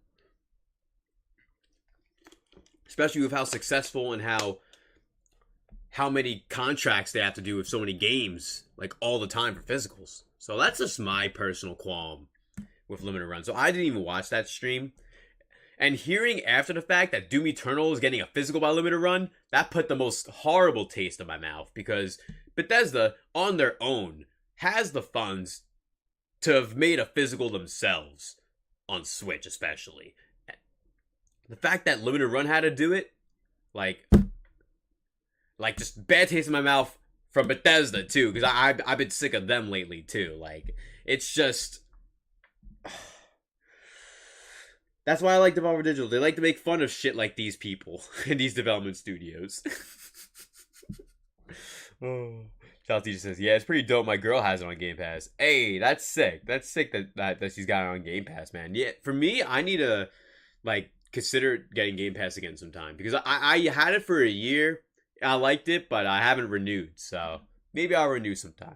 Especially with how successful and how many contracts they have to do with so many games, like all the time for physicals. So that's just my personal qualm with Limited Run. So I didn't even watch that stream. And hearing after the fact that Doom Eternal is getting a physical by Limited Run, that put the most horrible taste in my mouth. Because Bethesda, on their own, has the funds to have made a physical themselves. On Switch, especially. The fact that Limited Run had to do it, like just bad taste in my mouth from Bethesda too, because I've been sick of them lately too. Like, it's just, that's why I like Devolver Digital. They like to make fun of shit like these people in these development studios. Oh. Child teacher says, yeah, it's pretty dope. My girl has it on Game Pass. Hey, that's sick. That's sick that she's got it on Game Pass, man. Yeah, for me, I need to like consider getting Game Pass again sometime because I had it for a year. I liked it, but I haven't renewed, so maybe I'll renew sometime.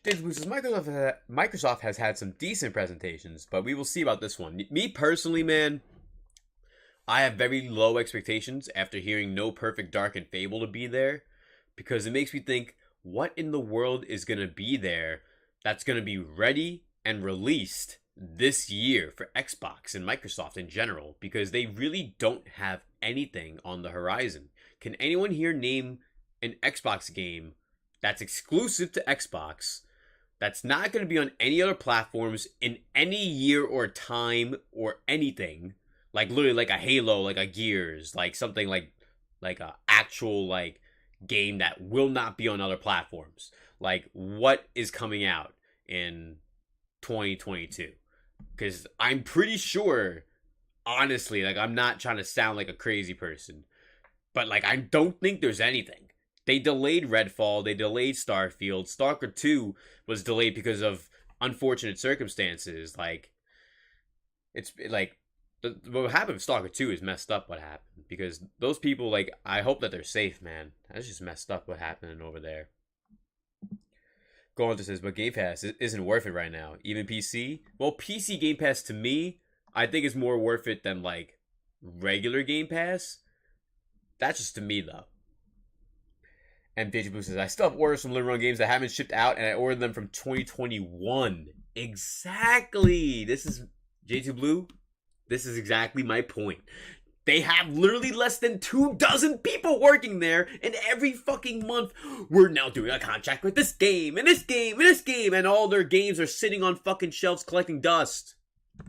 Microsoft has had some decent presentations, but we will see about this one. Me personally, man, I have very low expectations after hearing No Perfect Dark and Fable to be there, because it makes me think, what in the world is going to be there that's going to be ready and released this year for Xbox and Microsoft in general, because they really don't have anything on the horizon. Can anyone here name an Xbox game that's exclusive to Xbox, that's not going to be on any other platforms in any year or time or anything? Like literally like a Halo, like a Gears, like something like a actual like game that will not be on other platforms. Like what is coming out in 2022? Because I'm pretty sure, honestly, like I'm not trying to sound like a crazy person, but like I don't think there's anything. They delayed Redfall, they delayed Starfield. Stalker 2 was delayed because of unfortunate circumstances. Like it's like what happened with Stalker 2 is messed up what happened, because those people, like, I hope that they're safe, man. That's just messed up what happened over there. Go on to says, but Game Pass isn't worth it right now. Even PC? Well, PC Game Pass to me, I think is more worth it than, like, regular Game Pass. That's just to me, though. And Digi Blue says, I still have orders from Living Run games that haven't shipped out, and I ordered them from 2021. Exactly! This is J2 Blue. This is exactly my point. They have literally less than 24 people working there, and every fucking month, we're now doing a contract with this game, and this game, and this game, and all their games are sitting on fucking shelves collecting dust.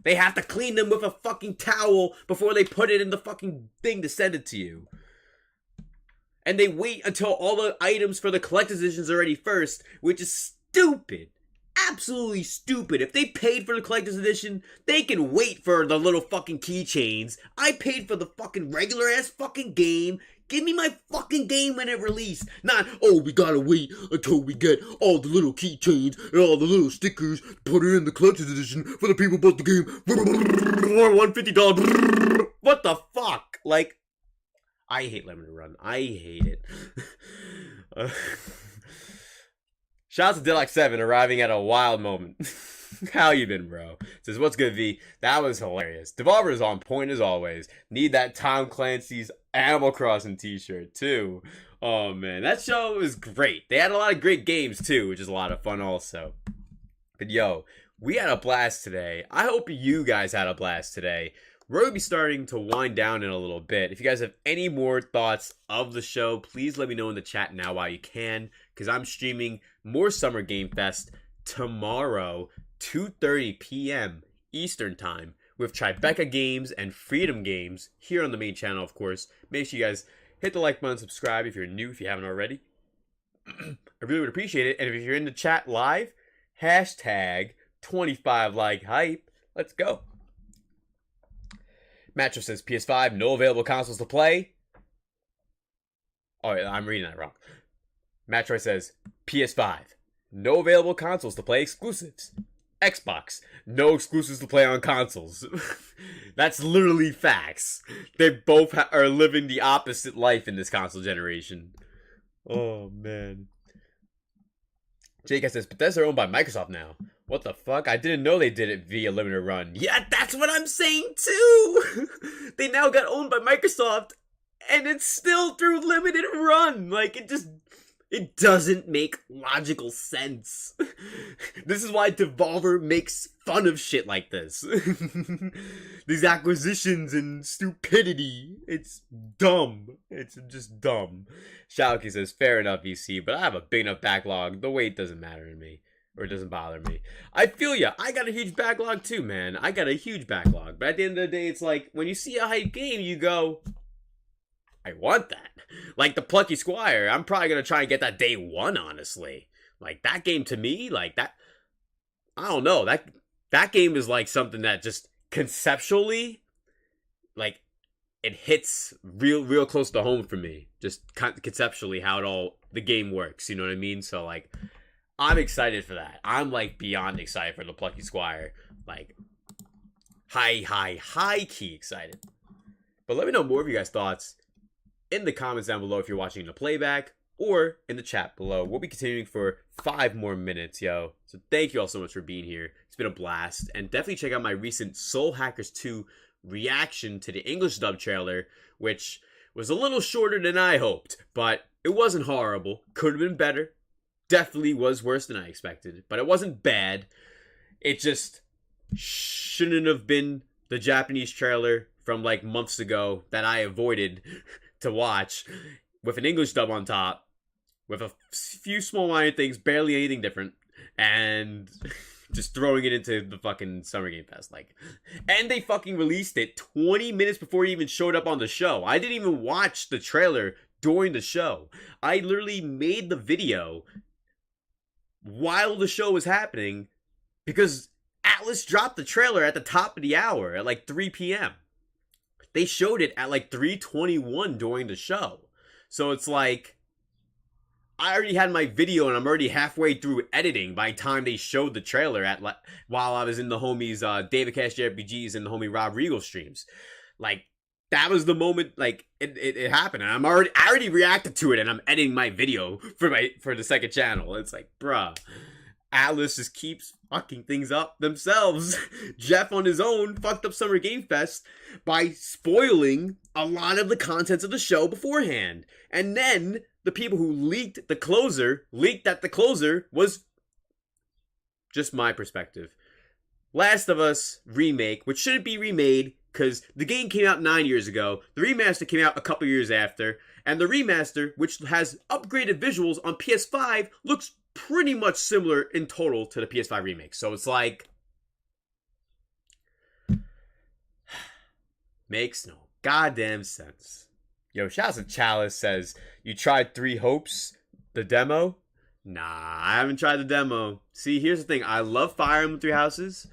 They have to clean them with a fucking towel before they put it in the fucking thing to send it to you. And they wait until all the items for the collector's editions are ready first, which is stupid. Absolutely stupid. If they paid for the collector's edition, they can wait for the little fucking keychains. I paid for the fucking regular ass fucking game. Give me my fucking game when it released. Not, oh, we gotta wait until we get all the little keychains and all the little stickers, put it in the collector's edition for the people who bought the game for $150. What the fuck? Like, I hate Limited Run. I hate it. Shout out to Deluxe7 arriving at a wild moment. How you been, bro? Says, what's good, V? That was hilarious. Devolver is on point as always. Need that Tom Clancy's Animal Crossing t-shirt, too. Oh, man. That show was great. They had a lot of great games, too, which is a lot of fun also. But, yo, we had a blast today. I hope you guys had a blast today. We're going to be starting to wind down in a little bit. If you guys have any more thoughts of the show, please let me know in the chat now while you can, because I'm streaming more Summer Game Fest tomorrow, 2:30 p.m. Eastern Time, with Tribeca Games and Freedom Games here on the main channel, of course. Make sure you guys hit the like button, subscribe if you're new, if you haven't already. I really would appreciate it. And if you're in the chat live, hashtag 25LikeHype. Let's go. Matcho says PS5, no available consoles to play. Oh, I'm reading that wrong. Mattroy says PS5, no available consoles to play exclusives. Xbox, no exclusives to play on consoles. That's literally facts. They both are living the opposite life in this console generation. Oh, man. Jake says, Bethesda are owned by Microsoft now. What the fuck? I didn't know they did it via Limited Run. Yeah, that's what I'm saying too! They now got owned by Microsoft, and it's still through Limited Run. Like, it doesn't make logical sense. This is why Devolver makes fun of shit like this. These acquisitions and stupidity. It's dumb. It's just dumb. Shalky says, fair enough, VC, but I have a big enough backlog. The weight doesn't matter to me. Or it doesn't bother me. I feel ya. I got a huge backlog too, man. I got a huge backlog. But at the end of the day, it's like, when you see a hype game, you go, I want that. Like the Plucky Squire. I'm probably going to try and get that day one, honestly. Like, that game to me, like, that, I don't know. That game is like something that just conceptually, like, it hits real close to home for me, just conceptually how the game works, you know what I mean? So like, I'm excited for that. I'm like beyond excited for the Plucky Squire, like high key excited. But let me know more of you guys' thoughts in the comments down below if you're watching the playback, or in the chat below. We'll be continuing for 5 more minutes, yo. So thank you all so much for being here. It's been a blast, and definitely check out my recent Soul Hackers 2 reaction to the English dub trailer, which was a little shorter than I hoped, but it wasn't horrible. Could have been better. Definitely was worse than I expected, but it wasn't bad. It just shouldn't have been the Japanese trailer from like months ago that I avoided to watch, with an English dub on top, with a few small minor things, barely anything different, and just throwing it into the fucking Summer Game Fest. Like, and they fucking released it 20 minutes before it even showed up on the show. I didn't even watch the trailer during the show. I literally made the video while the show was happening, because Atlas dropped the trailer at the top of the hour at like 3 p.m. They showed it at like 3:21 during the show. So it's like, I already had my video and I'm already halfway through editing by the time they showed the trailer while I was in the homies David Cash JRPGs and the homie Rob Regal streams. Like, that was the moment, like, it happened, and I already reacted to it, and I'm editing my video for the second channel. It's like, bruh, Atlas just keeps fucking things up themselves. Jeff on his own fucked up Summer Game Fest by spoiling a lot of the contents of the show beforehand. And then the people who leaked that the closer was just my perspective. Last of Us remake, which shouldn't be remade because the game came out 9 years ago. The remaster came out a couple years after. And the remaster, which has upgraded visuals on PS5, looks pretty much similar in total to the PS5 remake. So it's like, makes no goddamn sense. Yo, shouts to Chalice says, you tried 3 Hopes, the demo? Nah, I haven't tried the demo. See, here's the thing. I love Fire Emblem 3 Houses.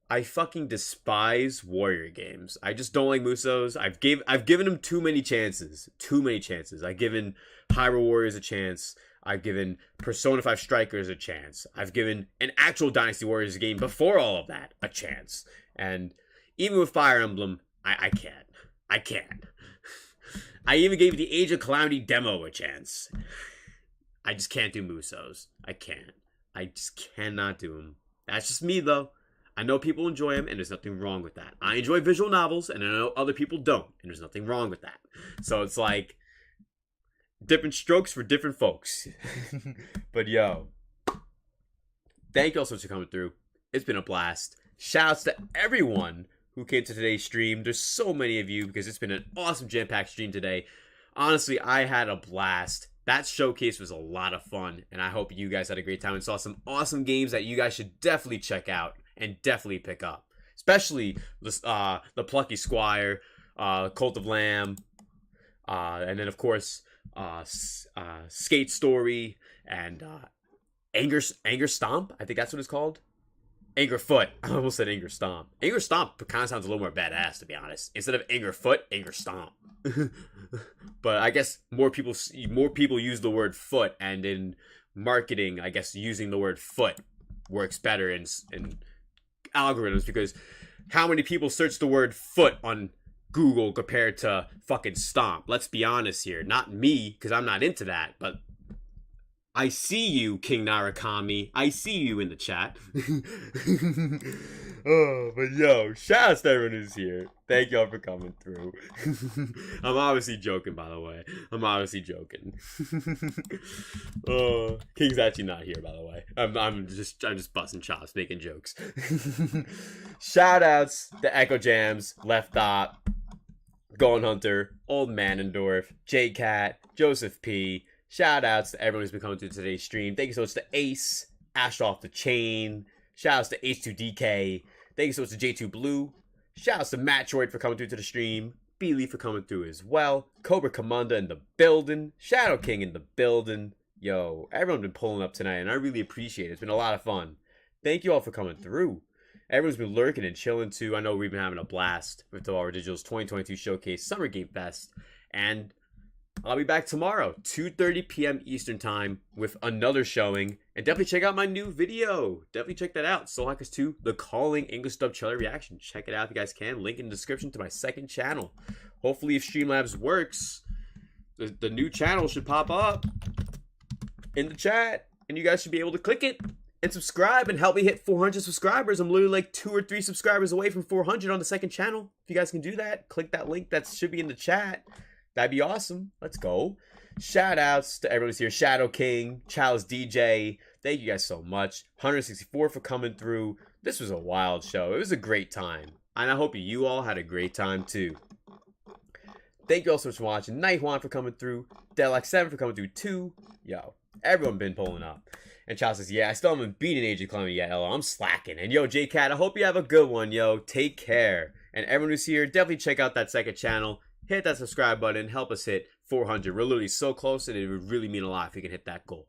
I fucking despise warrior games. I just don't like Musos. I've given them too many chances. I've given Hyrule Warriors a chance. I've given Persona 5 Strikers a chance. I've given an actual Dynasty Warriors game before all of that a chance. And even with Fire Emblem, I can't. I even gave the Age of Calamity demo a chance. I just can't do Musos. I can't. I just cannot do them. That's just me, though. I know people enjoy them, and there's nothing wrong with that. I enjoy visual novels, and I know other people don't, and there's nothing wrong with that. So it's like, different strokes for different folks. But yo, thank you all so much for coming through. It's been a blast. Shouts to everyone who came to today's stream. There's so many of you, because it's been an awesome jam-packed stream today. Honestly, I had a blast. That showcase was a lot of fun, and I hope you guys had a great time and saw some awesome games that you guys should definitely check out and definitely pick up. Especially the Plucky Squire, Cult of Lamb, and then of course Skate Story, and Anger Stomp. I think that's what it's called. Anger Foot. I almost said Anger Stomp. Anger Stomp kind of sounds a little more badass, to be honest. Instead of Anger Foot, Anger Stomp. But I guess more people use the word foot, and in marketing, I guess using the word foot works better in algorithms, because how many people search the word foot on Google compared to fucking stomp? Let's be honest here. Not me, because I'm not into that, but I see you, King Narakami. I see you in the chat. Oh, but yo, shout out to everyone who's here. Thank y'all for coming through. I'm obviously joking, by the way. I'm obviously joking. Oh, King's actually not here, by the way. I'm just busting chops, making jokes. Shout outs to Echo Jams, Left Op, Golden Hunter, Old Manendorf, J-Cat, Joseph P. Shout outs to everyone who's been coming through today's stream. Thank you so much to Ace, Ash Off the Chain. Shout outs to H2DK. Thank you so much to J2 Blue. Shout outs to Matroid for coming through to the stream. Beely for coming through as well. Cobra Commander in the building. Shadow King in the building. Yo, everyone's been pulling up tonight, and I really appreciate it. It's been a lot of fun. Thank you all for coming through. Everyone's been lurking and chilling too. I know we've been having a blast with Devolver Digital's 2022 Showcase Summer Game Fest. And I'll be back tomorrow, 2:30 p.m. Eastern Time, with another showing. And definitely check out my new video. Definitely check that out. Soul Hackers 2, The Calling English Dub Trailer Reaction. Check it out if you guys can. Link in the description to my second channel. Hopefully, if Streamlabs works, the new channel should pop up in the chat. And you guys should be able to click it and subscribe and help me hit 400 subscribers. I'm literally like 2 or 3 subscribers away from 400 on the second channel. If you guys can do that, click that link that should be in the chat. That'd be awesome. Let's go. Shout outs to everyone who's here. Shadow King, Chalice DJ. Thank you guys so much. 164 for coming through. This was a wild show. It was a great time. And I hope you all had a great time too. Thank you all so much for watching. Night Juan for coming through. Delax7 for coming through too. Yo, everyone been pulling up. And Chalice says, yeah, I still haven't beaten Age of Calamity yet. I'm slacking. And yo, J-Cat, I hope you have a good one, yo. Take care. And everyone who's here, definitely check out that second channel. Hit that subscribe button. Help us hit 400. We're literally so close, and it would really mean a lot if we can hit that goal.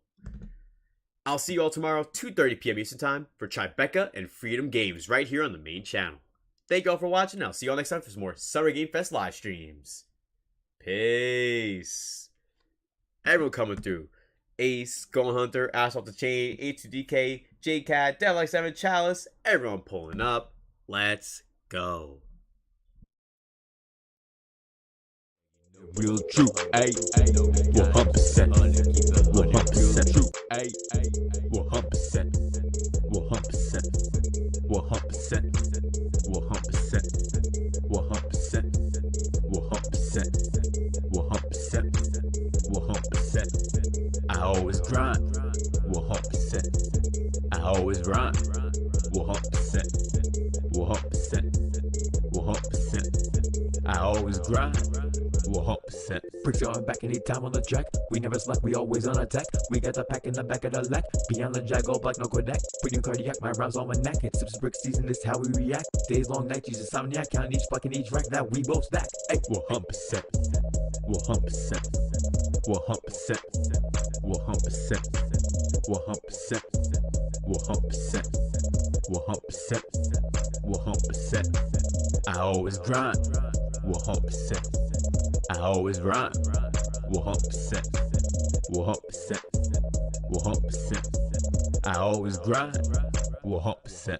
I'll see you all tomorrow, 2:30 p.m. Eastern Time, for Tribeca and Freedom Games right here on the main channel. Thank you all for watching. I'll see you all next time for some more Summer Game Fest live streams. Peace. Everyone coming through. Ace, Going Hunter, Ash Off the Chain, A2DK, J-Cat, Devilx7, Chalice. Everyone pulling up. Let's go. Real true, ayy, 100%, 100% true, ayy, 100%, 100%, 100%, 100%, 100%. I always grind, 100%. I always rhyme, 100%, 100%, 100%. I always grind. 100%. Bricks going back anytime on the track. We never slack, we always on attack. We got the pack in the back of the lack. Beyond the jag, all black, no Kodak. Pretty cardiac, my rhymes on my neck. It's sips brick season, this how we react. Days long night, use insomniac. Count each block and each rack that we both stack. Ay, 100%. 100%. 100%. 100%. 100%. 100%. 100%. 100%. I always grind. 100%. I always rhyme. 100%. 100%. 100%. I always grind. 100%.